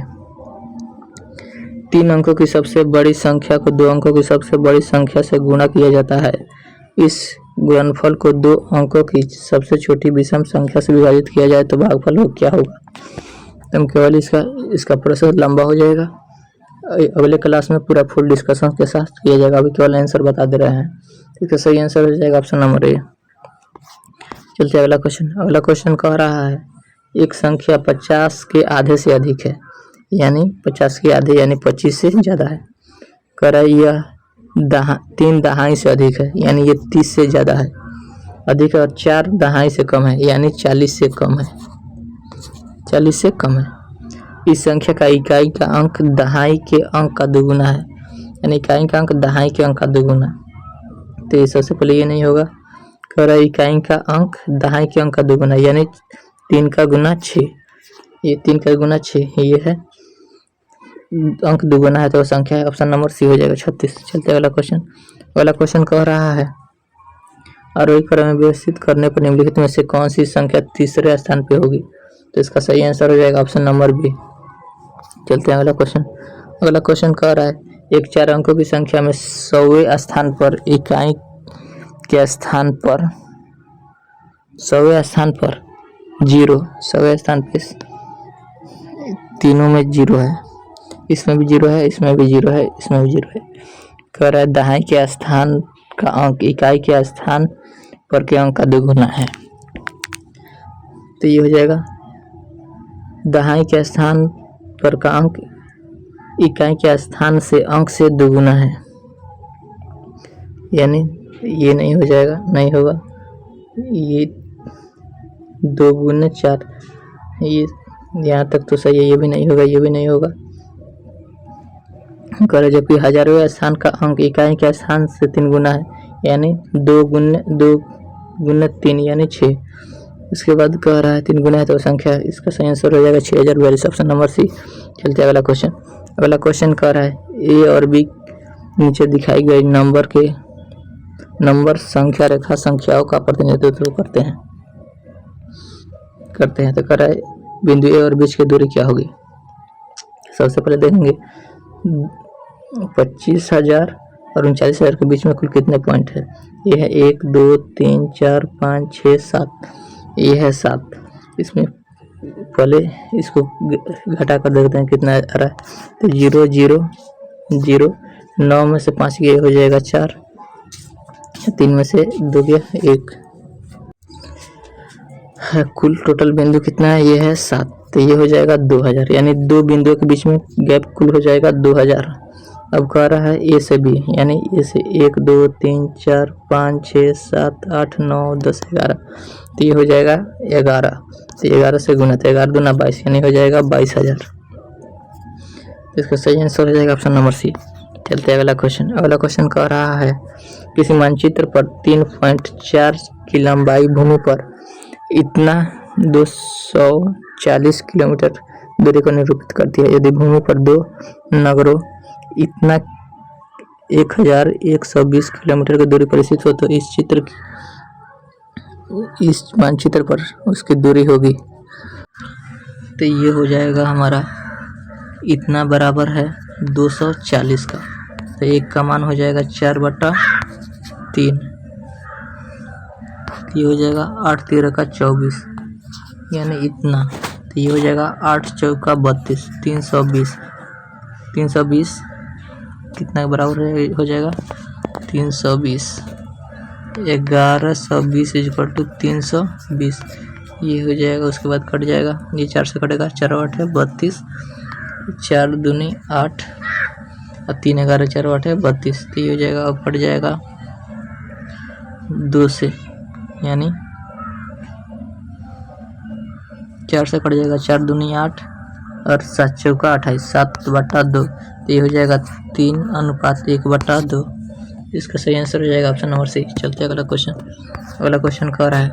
3 अंकों की सबसे बड़ी संख्या को 2 अंकों की सबसे बड़ी संख्या से गुणा किया जाता है। इस गुणनफल को 2 अंकों की सबसे छोटी विषम संख्या से विभाजित किया जाए तो भागफल हो क्या होगा। तो हम केवल इसका प्रोसेस लंबा हो जाएगा, अगले क्लास में पूरा फुल डिस्कशन के साथ किया जाएगा, अभी केवल आंसर बता दे रहे हैं। इसका सही आंसर हो जाएगा ऑप्शन नंबर ए। चलते अगला क्वेश्चन कह रहा है एक संख्या 50 के आधे से अधिक है, यानी 50 के आधे यानी 25 से ज़्यादा है। कह रहा है यह 3 दहाई से अधिक है, यानी ये 30 से ज़्यादा है अधिक है, और 4 दहाई से कम है, यानी 40 से कम है। इस संख्या का इकाई का अंक दहाई के अंक का दुगुना है, यानी इकाई का अंक दहाई के अंक का दुगुना। तो ये सबसे पहले ये नहीं होगा। कह रहा है इकाई का अंक दहाई के अंक का दुगुना, यानी 3 का गुना 6, ये 3 का गुना 6 ये है अंक दुगुना है, तो संख्या है ऑप्शन नंबर सी हो जाएगा 36। चलते अगला क्वेश्चन कह रहा है आरोही क्रम में व्यवस्थित करने पर निम्नलिखित में से कौन सी संख्या तीसरे स्थान पे होगी। तो इसका सही आंसर हो जाएगा ऑप्शन नंबर बी। चलते हैं अगला क्वेश्चन कह रहा है एक 4 अंकों की संख्या में 100वें स्थान पर इकाई के स्थान पर 100वें स्थान पर 0, 100वें स्थान पे तीनों में 0 है, इसमें भी 0 है, इसमें भी 0 है, इसमें भी 0 है। कह रहा है दाहिने के स्थान का अंक इकाई के स्थान पर के अंक का दुगुना है। तो ये हो जाएगा दाहिने के स्थान पर का अंक इकाई के स्थान से अंक से दुगुना है, यानी ये नहीं हो जाएगा, नहीं होगा, ये 2 गुने 4, ये यहाँ तक तो सही है, ये भी नहीं होगा, ये भी नहीं होगा। करें जबकि 1000वें स्थान का अंक इकाई के स्थान से 3 गुना है, यानी 2 गुने 3 यानी 6। इसके बाद कह रहा है 3 गुना है तो संख्या, इसका सही आंसर हो जाएगा 6042, ऑप्शन नंबर सी। चलते अगला क्वेश्चन कह रहा है ए और बी नीचे दिखाई गई नंबर संख्या रेखा संख्याओं का प्रतिनिधित्व करते हैं। तो कह रहा है बिंदु ए और बीच की दूरी क्या होगी। सबसे पहले देखेंगे 25,000 और 39,000 के बीच में कुल कितने पॉइंट है? ये है 1 2 3 4 5 6 7, ये है 7। इसमें पहले इसको घटा कर देखते हैं कितना आ रहा है। तो 0 0 0, 9 में से 5 गया हो जाएगा 4, 3 में से 2 गया 1। कुल टोटल बिंदु कितना है? ये है 7। तो ये हो जाएगा 2000, यानी दो बिंदुओं के बीच में गैप कुल हो जाएगा 2000। अब कह रहा है ए से बी, यानी ए से 1 2 3 4 5 6 7 8 9 10 11, तो ये हो जाएगा 11। तो 11 से गुना, तो 11 दूना 22, यानी हो जाएगा 22,000। इसका सही आंसर हो जाएगा ऑप्शन नंबर सी। चलते अगला क्वेश्चन। अगला क्वेश्चन कह रहा है किसी मानचित्र पर 3.4 की लंबाई भूमि पर इतना 240 किलोमीटर दूरी को निरूपित करती है। यदि भूमि पर दो नगरों इतना 1120 किलोमीटर की दूरी पर स्थित हो तो इस मानचित्र पर उसकी दूरी होगी। तो ये हो जाएगा हमारा इतना बराबर है 240 का। तो एक का मान हो जाएगा 4/3, ये हो जाएगा 8 13 का 24, यानी इतना। तो ये हो जाएगा 8 चौका 32, 320। 320 कितना के बराबर हो जाएगा? 320। 1120 इक्वल टू 320, ये हो जाएगा। उसके बाद कट जाएगा, ये 4 से कटेगा, 4 8 है 32, 4 दूनी 8 और 3 11 4 8 है 32, तो ये हो जाएगा। अब कट जाएगा 2 से, यानी 4 से कट जाएगा, 4 दूनी 8 और 7 चौका 28, 7/2, तो ये हो जाएगा 3:1/2। इसका सही आंसर हो जाएगा ऑप्शन नंबर सी। चलते अगला क्वेश्चन। अगला क्वेश्चन कह रहा है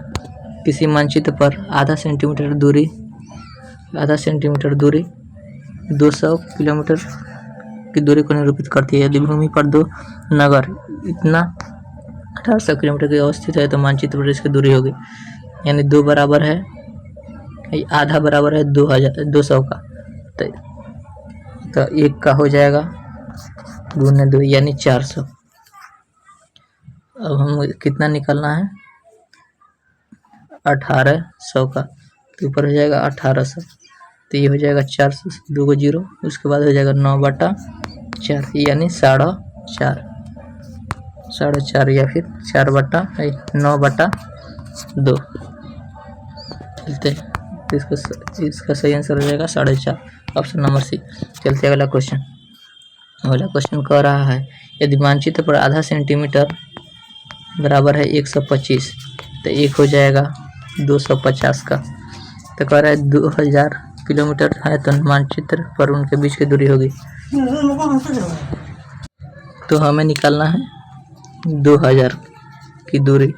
किसी मानचित्र पर आधा सेंटीमीटर दूरी 200 किलोमीटर की दूरी को निरूपित करती है। यदि भूमि पर दो नगर इतना 1800 किलोमीटर की अवस्थित है तो मानचित्र पर इसकी दूरी होगी, यानी 2 बराबर है, आधा बराबर है 200 का, तो 1 का हो जाएगा गुने 2, यानी 400। अब हम कितना निकालना है? 1800 का, तो ऊपर हो जाएगा 1800, तो ये हो जाएगा 400, 2 को 0, उसके बाद हो जाएगा 9/4, यानी 4.5 या फिर 9/2। चलते इसका सही आंसर हो जाएगा 4.5, ऑप्शन नंबर सी। चलते अगला क्वेश्चन। अगला क्वेश्चन कह रहा है यदि मानचित्र पर आधा सेंटीमीटर बराबर है 125, तो 1 हो जाएगा 250 का। तो कह रहा है 2000 किलोमीटर है तो मानचित्र पर उनके बीच की दूरी होगी। तो हमें निकालना है 2000 की दूरी,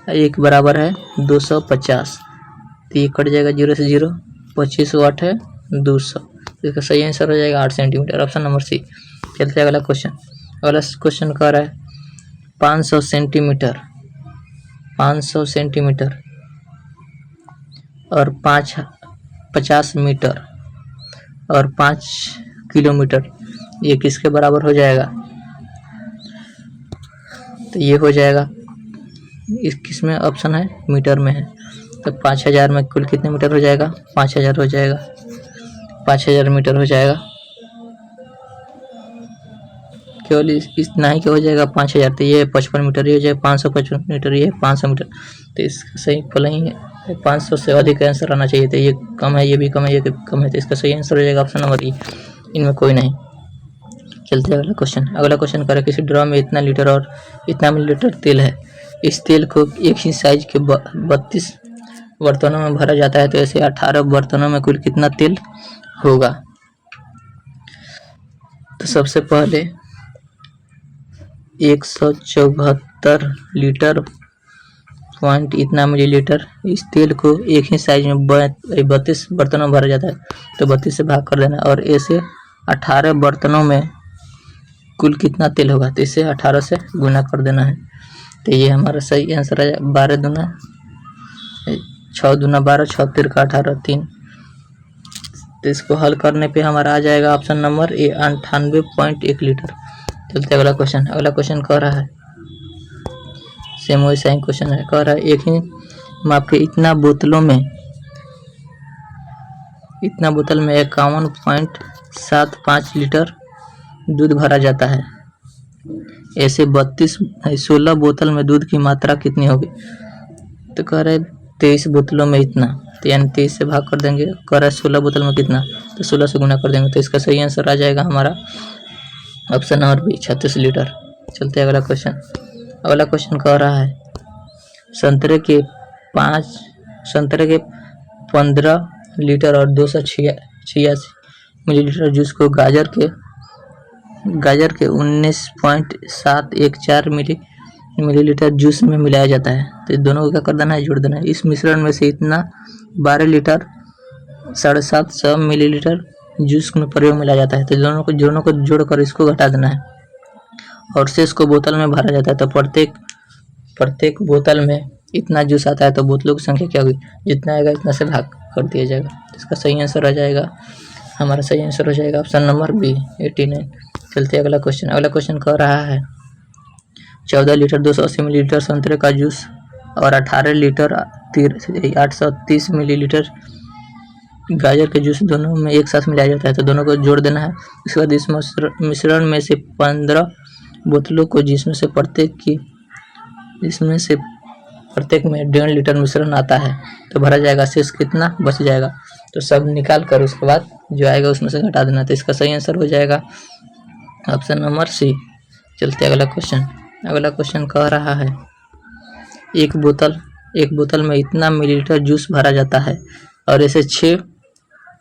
1 बराबर है 250, तो ये कट जाएगा 0 से 0, 25 वाट है 200। इसका सही आंसर हो जाएगा 8 सेंटीमीटर, ऑप्शन नंबर सी। चलते अगला क्वेश्चन। अगला क्वेश्चन कह रहा है 500 सेंटीमीटर और 50 मीटर और 5 किलोमीटर, ये किसके बराबर हो जाएगा? तो ये हो जाएगा, इस किसमें ऑप्शन है? मीटर में है। तो 5000 में कुल कितने मीटर हो जाएगा? 5000 हो जाएगा, 5000 मीटर हो जाएगा। केवल इतना ही क्या हो जाएगा? 5000, तो ये 55 मीटर, ये हो जाएगा 555 मीटर, ये 500 मीटर। तो इसका सही फल ही है 500 से अधिक आंसर आना चाहिए। तो ये कम है, ये भी कम है, ये कम है, तो इसका सही आंसर हो जाएगा ऑप्शन नंबर ई, इनमें कोई नहीं। चलते अगला क्वेश्चन। अगला क्वेश्चन करें किसी ड्रम में इतना लीटर और इतना मिलीलीटर तेल है, इस तेल को एक ही साइज के 32 बर्तनों में भरा जाता है, तो ऐसे 18 बर्तनों में कुल कितना तेल होगा? तो सबसे पहले 174 लीटर पॉइंट इतना मिलीलीटर इस तेल को एक ही साइज में 32 बर्तनों में भरा जाता है, तो 32 से भाग कर देना, और ऐसे 18 बर्तनों में कुल कितना तेल होगा? तो इसे 18 से गुना कर देना है। तो ये हमारा सही आंसर है 12 दूना 6 दूना 12, 6 13 का 18, 3। तो इसको हल करने पे हमारा आ जाएगा ऑप्शन नंबर ए 98.1 लीटर। चलते अगला क्वेश्चन कह रहा है, सेम वैसा ही क्वेश्चन है, कह रहा है एक ही माप के इतना बोतल में 51.75 लीटर दूध भरा जाता है। ऐसे 16 बोतल में दूध की मात्रा कितनी होगी? तो कह रहे 23 बोतलों में इतना, तो यानी 23 से भाग कर देंगे। कह रहा है 16 बोतल में कितना, तो 16 से गुना कर देंगे। तो इसका सही आंसर आ जाएगा हमारा ऑप्शन नंबर बी 36 लीटर। चलते अगला क्वेश्चन कह रहा है संतरे के 15 लीटर और 286 मिलीलीटर जूस को गाजर के 19.714 मिलीलीटर जूस में मिलाया जाता है। तो दोनों को क्या कर देना है, जोड़ देना है। इस मिश्रण में से इतना 12 लीटर 750 मिलीलीटर जूस में प्रयोग मिलाया जाता है। तो दोनों को जोड़कर इसको घटा देना है और शेष को बोतल में भरा जाता है। तो प्रत्येक बोतल में इतना जूस आता है, तो बोतलों की संख्या क्या होगी, जितना आएगा इतना से भाग कर दिया जाएगा। इसका सही आंसर आ जाएगा, हमारा सही आंसर हो जाएगा ऑप्शन नंबर बी 89। चलते अगला क्वेश्चन कह रहा है 14 लीटर 280 मिलीलीटर संतरे का जूस और 18 लीटर 830 मिलीलीटर गाजर के जूस दोनों में एक साथ मिलाया जाता है। तो दोनों को जोड़ देना है। इसके बाद इस मिश्रण में से 15 बोतलों को जिसमें से प्रत्येक में 1.5 लीटर मिश्रण आता है, तो भरा जाएगा। शेष कितना बच जाएगा, तो सब निकाल कर उसके बाद जो आएगा उसमें से घटा देना। तो इसका सही आंसर हो जाएगा ऑप्शन नंबर सी। चलते अगला क्वेश्चन कह रहा है एक बोतल में इतना मिलीलीटर जूस भरा जाता है और ऐसे 6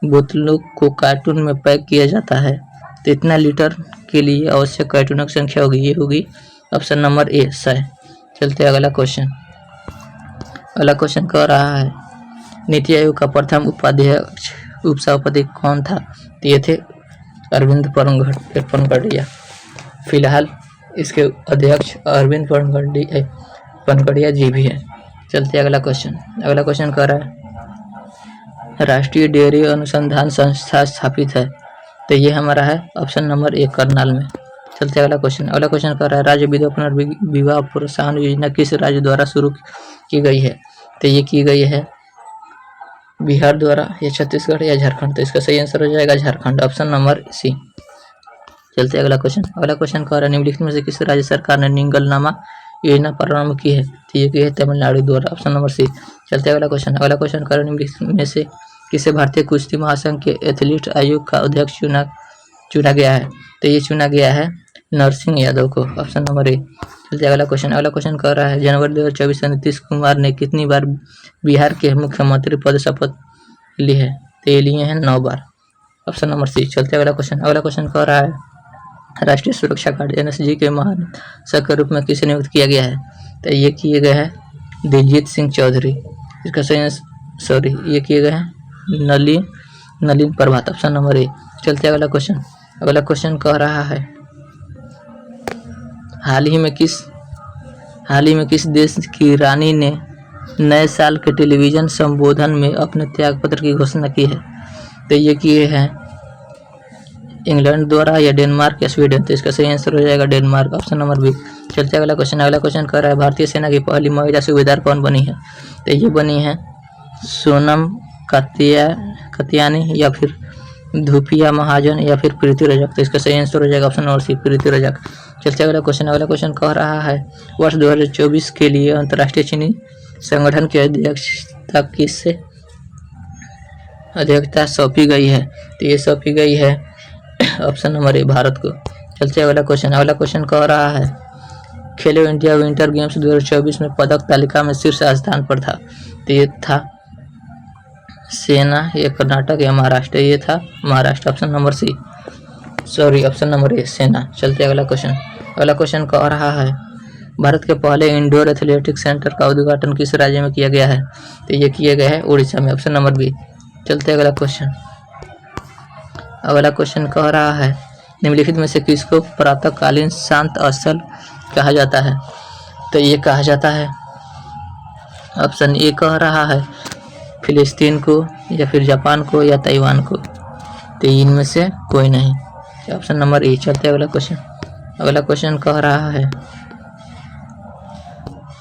बोतलों को कार्टून में पैक किया जाता है। तो इतना लीटर के लिए आवश्यक कार्टूनों की संख्या होगी, ये होगी ऑप्शन नंबर ए 100। चलते अगला क्वेश्चन कह रहा है नीति आयोग का प्रथम उपसभापति कौन था? तो ये थे अरविंद पनगड़िया। फिलहाल इसके अध्यक्ष अरविंद पनगड़िया जी भी हैं। चलते अगला क्वेश्चन कह रहा है राष्ट्रीय डेयरी अनुसंधान संस्था स्थापित है। तो ये हमारा है ऑप्शन नंबर ए करनाल में। चलते अगला क्वेश्चन कर रहा है राज्य विधवा पुनर्विवाह प्रोत्साहन योजना किस राज्य द्वारा शुरू की गई है? तो ये की गई है बिहार द्वारा, या छत्तीसगढ़ या झारखंड। तो इसका सही आंसर हो जाएगा झारखंड, ऑप्शन नंबर सी। चलते अगला क्वेश्चन कर रहा है निम्नलिखित में से किस राज्य सरकार ने निंगलनामा योजना प्रारंभ की है? तो ये की है तमिलनाडु द्वारा, ऑप्शन नंबर सी। चलते अगला क्वेश्चन कर रहा है निम्नलिखित में से किसे भारतीय कुश्ती महासंघ के एथलीट आयोग का अध्यक्ष चुना गया है? तो ये चुना गया है नरसिंह यादव को, ऑप्शन नंबर ए। चलते अगला क्वेश्चन कर रहा है जनवरी 2024 से नीतीश कुमार ने कितनी बार बिहार के मुख्यमंत्री पद शपथ ली है? तो ये लिए हैं 9 बार, ऑप्शन नंबर सी। चलते अगला क्वेश्चन कर रहा है राष्ट्रीय सुरक्षा गार्ड एनएसजी के महानिदेशक के रूप में किसे नियुक्त किया गया है? तो ये किए गए हैं दिलजीत सिंह चौधरी। इसका सही ये किए गए हैं नलिन प्रभात, ऑप्शन नंबर ए। चलते अगला क्वेश्चन कह रहा है हाल ही में किस देश की रानी ने नए साल के टेलीविजन संबोधन में अपने त्यागपत्र की घोषणा की है? तो ये किए हैं इंग्लैंड द्वारा, या डेनमार्क या स्वीडन। तो इसका सही आंसर हो जाएगा डेनमार्क, ऑप्शन नंबर बी। चलते अगला क्वेश्चन कर रहा है भारतीय सेना की पहली महिला सूबेदार कौन बनी है? तो ये बनी है सोनम कत्यानी, या फिर धूपिया महाजन, या फिर प्रीति रजक। तो इसका सही आंसर हो जाएगा ऑप्शन नंबर सी, प्रीति रजक। चलते अगला क्वेश्चन कह रहा है वर्ष 2024 के लिए अंतर्राष्ट्रीय चीनी संगठन की अध्यक्षता सौंपी गई है? तो ये सौंपी गई है ऑप्शन नंबर ए भारत को। चलते अगला क्वेश्चन कह रहा है खेलो इंडिया विंटर गेम्स 2024 में पदक तालिका में शीर्ष स्थान पर था। तो ये था सेना, ये कर्नाटक या महाराष्ट्र? ये था Maharashtra, option number C, option number A सेना। चलते अगला क्वेश्चन कह रहा है भारत के पहले इंडोर एथलेटिक्स सेंटर का उद्घाटन किस राज्य में किया गया है? तो ये किया गया है उड़ीसा में, ऑप्शन नंबर बी। चलते अगला क्वेश्चन कह रहा है निम्नलिखित में से किसको प्रातःकालीन शांत स्थल कहा जाता है? तो ये कहा जाता है ऑप्शन ए कह रहा है फिलिस्तीन को, या फिर जापान को, या ताइवान को। तो इनमें से कोई नहीं, ऑप्शन नंबर ए। चलते अगला अगला क्वेश्चन कह रहा है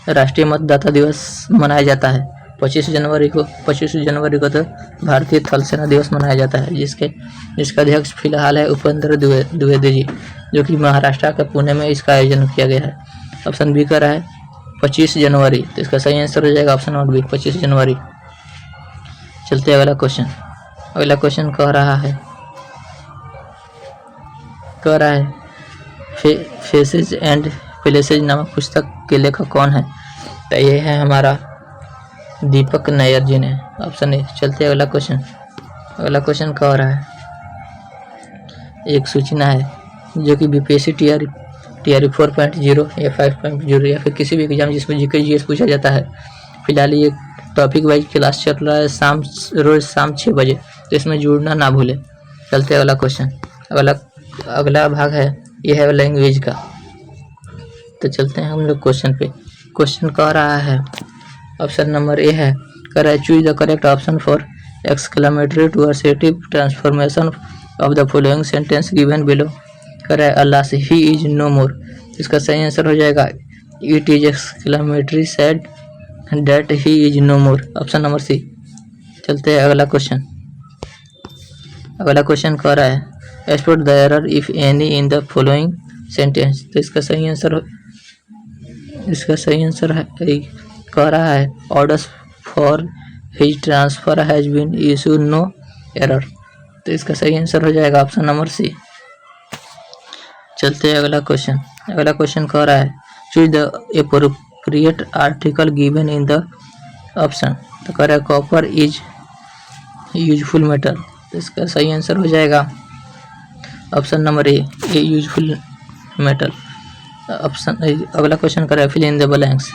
राष्ट्रीय मतदाता दिवस मनाया जाता है 25 जनवरी को तो भारतीय थल सेना दिवस मनाया जाता है जिसका अध्यक्ष फिलहाल है उपेंद्र द्विवेदी जी, जो कि महाराष्ट्र के पुणे में इसका आयोजन किया गया है। ऑप्शन बी कर रहा है 25 जनवरी, तो इसका सही आंसर हो जाएगा ऑप्शन नंबर बी 25 जनवरी। चलते अगला क्वेश्चन कह रहा है फेसेज एंड प्लेसेज नामक पुस्तक के लेखक कौन है? तो ये है हमारा दीपक नायर जी ने, ऑप्शन ए। चलते अगला क्वेश्चन कह रहा है एक सूचना है जो कि बीपीएससी टीआरई 4.0 या 5.0 या फिर किसी भी एग्जाम जिसमें जीके जीएस पूछा जाता है। फिलहाल ये टॉपिक वाइज क्लास चल रहा है रोज शाम 6 बजे, तो इसमें जुड़ना ना भूले। चलते अगला क्वेश्चन, अगला भाग है यह है लैंग्वेज का। तो चलते हैं हम लोग क्वेश्चन पे। क्वेश्चन कह रहा है ऑप्शन नंबर ए है, कह रहा है choose the correct option for exclamatory to assertive transformation of the following sentence given below. कह रहा है अल्लाह ही इज नो मोर, इसका सही आंसर हो जाएगा it is exclamatory said that he is no more, option number C. चलते हैं अगला क्वेश्चन कह रहा है explore the error if any in the following sentence. तो इसका सही आंसर है कह रहा है orders for his transfer has been issued no error, तो इसका सही आंसर हो जाएगा ऑप्शन नंबर सी। चलते हैं अगला क्वेश्चन कह रहा है choose the appropriate article given in the option. तो कह रहा है कॉपर इज यूजफुल मेटल, तो इसका सही आंसर हो जाएगा ऑप्शन नंबर ए यूजफुल मेटल। अगला क्वेश्चन कर रहा है फिल इन द ब्लैंक्स।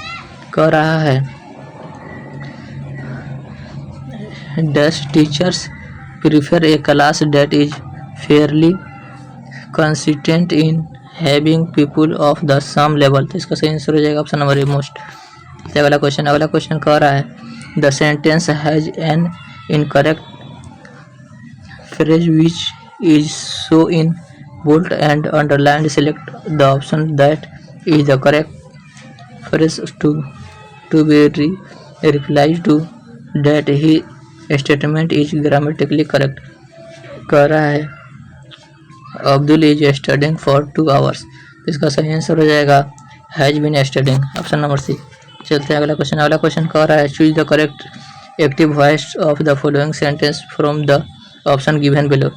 कह रहा है dash teachers prefer a class that is fairly consistent in having people of the same level, तो इसका सही आंसर हो जाएगा ऑप्शन नंबर ए मोस्ट। अगला क्वेश्चन कह रहा है the sentence has an incorrect phrase which is so in bold and underlined. Select the option that is the correct phrase to be replied to that he statement is grammatically correct। कह रहा है Abdul is studying for 2 hours, इसका सही answer हो जाएगा has been studying, option number C. चलते हैं अगला क्वेश्चन कह रहा है choose the correct active voice of the following sentence from the option given below.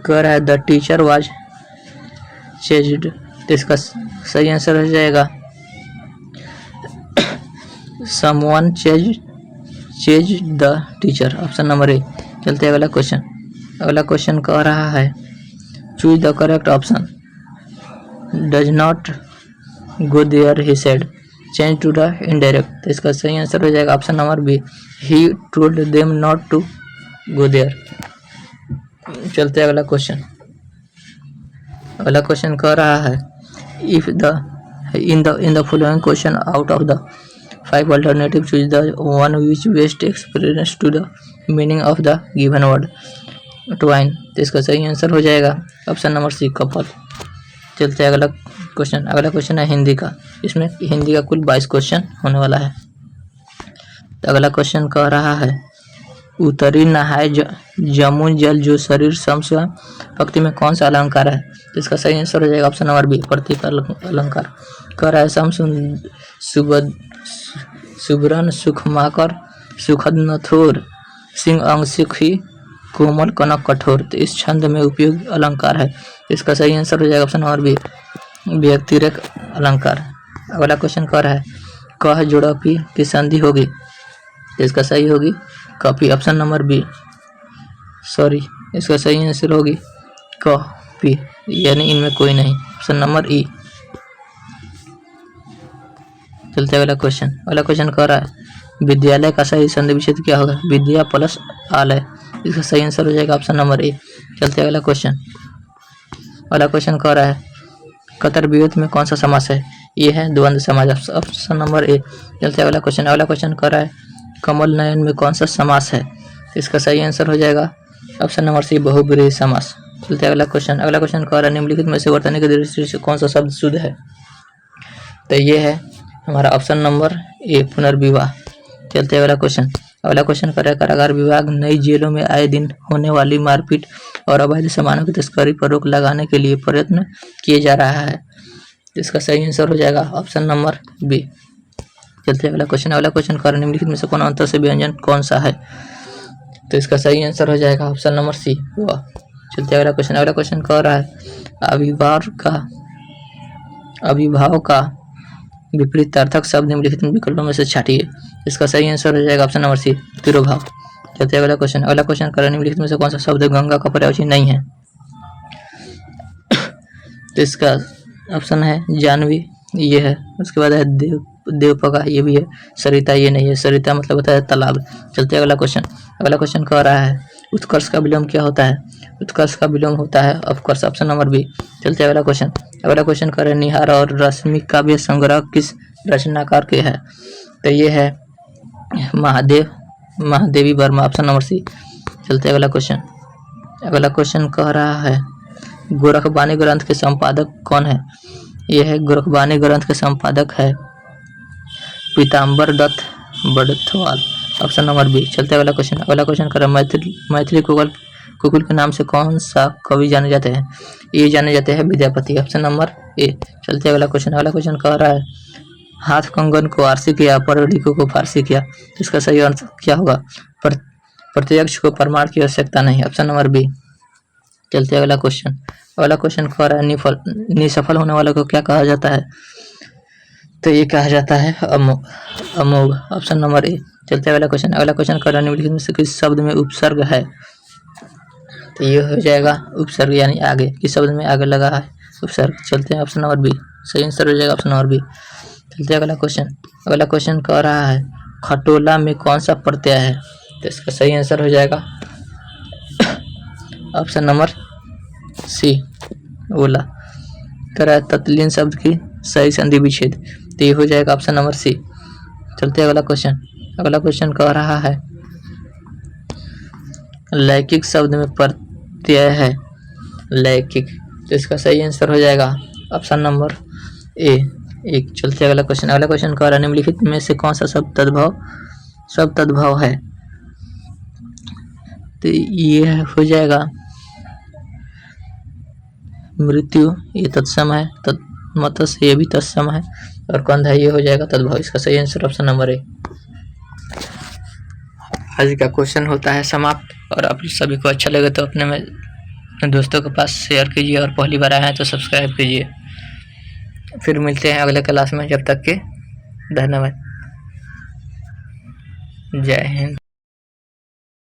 कह रहा है द टीचर वाज चेज्ड, तो इसका सही आंसर हो जाएगा someone chase the teacher, option number A. चलते हैं अगला क्वेश्चन कह रहा है choose the correct option does not go there he said change to the indirect, तो इसका सही आंसर हो जाएगा option number B he told them not to go there. चलते अगला क्वेश्चन कह रहा है if in the following question out of the 5 alternative choose the one which best experience to the meaning of the given word twine, तो इसका सही answer हो जाएगा ऑप्शन नंबर सी कपल। चलते अगला क्वेश्चन है हिंदी का। इसमें हिंदी का कुल 22 क्वेश्चन होने वाला है। तो अगला क्वेश्चन कह रहा है उतरी नहाय जमुन जल जो शरीर समस्व भक्ति में कौन सा अलंकार है, तो इसका सही आंसर हो जाएगा ऑप्शन नंबर बी प्रतीक अलंकार। कह रहा है सम सुबरन सुखमाकर सुखद नथोर सिंह अंग सुखी कोमल कनक कठोर, तो इस छंद में उपयोग अलंकार है, इसका सही आंसर हो जाएगा ऑप्शन नंबर बी व्यक्तिरेख अलंकार। अगला क्वेश्चन कह रहा है कह जोड़ा पी की संधि होगी, तो इसका सही होगी copy, option number B sorry इसका सही आंसर होगी कॉपी, यानी इनमें कोई नहीं, ऑप्शन नंबर ई। चलते अगला क्वेश्चन कह रहा है विद्यालय का सही संधि विच्छेद क्या होगा, विद्या प्लस आलय, इसका सही आंसर हो जाएगा ऑप्शन नंबर ए। चलते अगला क्वेश्चन कह रहा है कतर विरोध में कौन सा समास है, ये है द्वंद्व समास, ऑप्शन नंबर ए। चलते अगला क्वेश्चन कह रहा है कमल नयन में कौन सा समास है, इसका सही आंसर हो जाएगा ऑप्शन नंबर सी बहुब्रीहि समास। चलते अगला क्वेश्चन कह रहा है निम्नलिखित में से वर्तनी की दृष्टि से कौन सा शब्द शुद्ध है। तो ये है हमारा ऑप्शन नंबर ए पुनर्विवाह। चलते अगला क्वेश्चन कर रहा है कारागार विभाग नई जेलों में आए दिन होने वाली मारपीट और अवैध सामानों की तस्करी पर रोक लगाने के लिए प्रयत्न किए जा रहा है। इसका सही आंसर हो जाएगा ऑप्शन नंबर बी। चलते अगला क्वेश्चन कर निम्नलिखित में से कौन अंतर से व्यंजन कौन सा है। तो इसका सही आंसर हो जाएगा ऑप्शन नंबर सी वह। चलते अगला क्वेश्चन कह रहा है अभिभाव का विपरीत अर्थक शब्द निम्नलिखित विकल्पों में से छाटिए। इसका सही आंसर हो जाएगा ऑप्शन नंबर सी तिरोभाव। चलते अगला क्वेश्चन कर निम्नलिखित में से कौन सा शब्द गंगा का पर्यायवाची नहीं है। तो इसका ऑप्शन है जानवी, ये है। उसके बाद है देवपगा, ये भी है। सरिता, ये नहीं है। सरिता मतलब होता है तालाब। चलते अगला क्वेश्चन कह रहा है उत्कर्ष का विलोम क्या होता है। उत्कर्ष का विलोम होता है ऑफकोर्स ऑप्शन नंबर बी। चलते अगला क्वेश्चन कर रहे निहार और रश्मि काव्य संग्रह किस रचनाकार के है। तो ये है Mahadevi Verma option number C. चलते अगला क्वेश्चन कह रहा है गोरखबानी ग्रंथ के संपादक कौन है। यह है गोरखबानी ग्रंथ के संपादक है पीताम्बर Dutt Barthwal option number B. चलते अगला क्वेश्चन कर मैथिली कुकुल के नाम से कौन सा कवि जाने जाते हैं। ये जाने जाते हैं विद्यापति ऑप्शन नंबर ए। चलते अगला क्वेश्चन कह रहा है हाथ कंगन को आरसी किया पर लिखो को फारसी किया। इसका सही अर्थ क्या होगा। प्रत्यक्ष को प्रमाण की आवश्यकता नहीं ऑप्शन नंबर बी। चलते अगला क्वेश्चन कह रहा है निसफल होने वालों को क्या कहा जाता है। तो ये कहा जाता है अमोघ ऑप्शन नंबर ए। चलते अगला क्वेश्चन कर रहा है निम्नलिखित में से किस शब्द में उपसर्ग है। तो ये हो जाएगा उपसर्ग यानी आगे, किस शब्द में आगे लगा है उपसर्ग। चलते हैं ऑप्शन नंबर बी, सही आंसर हो जाएगा ऑप्शन नंबर बी। चलते अगला क्वेश्चन कह रहा है खटोला में कौन सा प्रत्यय है। तो इसका सही आंसर हो जाएगा ऑप्शन नंबर सी ओला। कह रहा है तत्लीन शब्द की सही संधि विच्छेद। तो ये हो जाएगा ऑप्शन नंबर सी। चलते अगला क्वेश्चन कह रहा है लैकिक शब्द में प्रत्यय है लैकिक। तो इसका सही आंसर हो जाएगा ऑप्शन नंबर ए एक। चलते अगला क्वेश्चन कह रहा है निम्नलिखित में से कौन सा शब्द तद्भव है। तो ये हो जाएगा मृत्यु, ये तत्सम है। मत्स्य, ये भी तत्सम है। और कंध है, ये हो जाएगा तद्भव। इसका सही आंसर ऑप्शन नंबर ए। आज का क्वेश्चन होता है समाप्त। और आप सभी को अच्छा लगे तो अपने दोस्तों के पास शेयर कीजिए और पहली बार आए हैं तो सब्सक्राइब कीजिए। फिर मिलते हैं अगले क्लास में, जब तक के धन्यवाद। जय हिंद।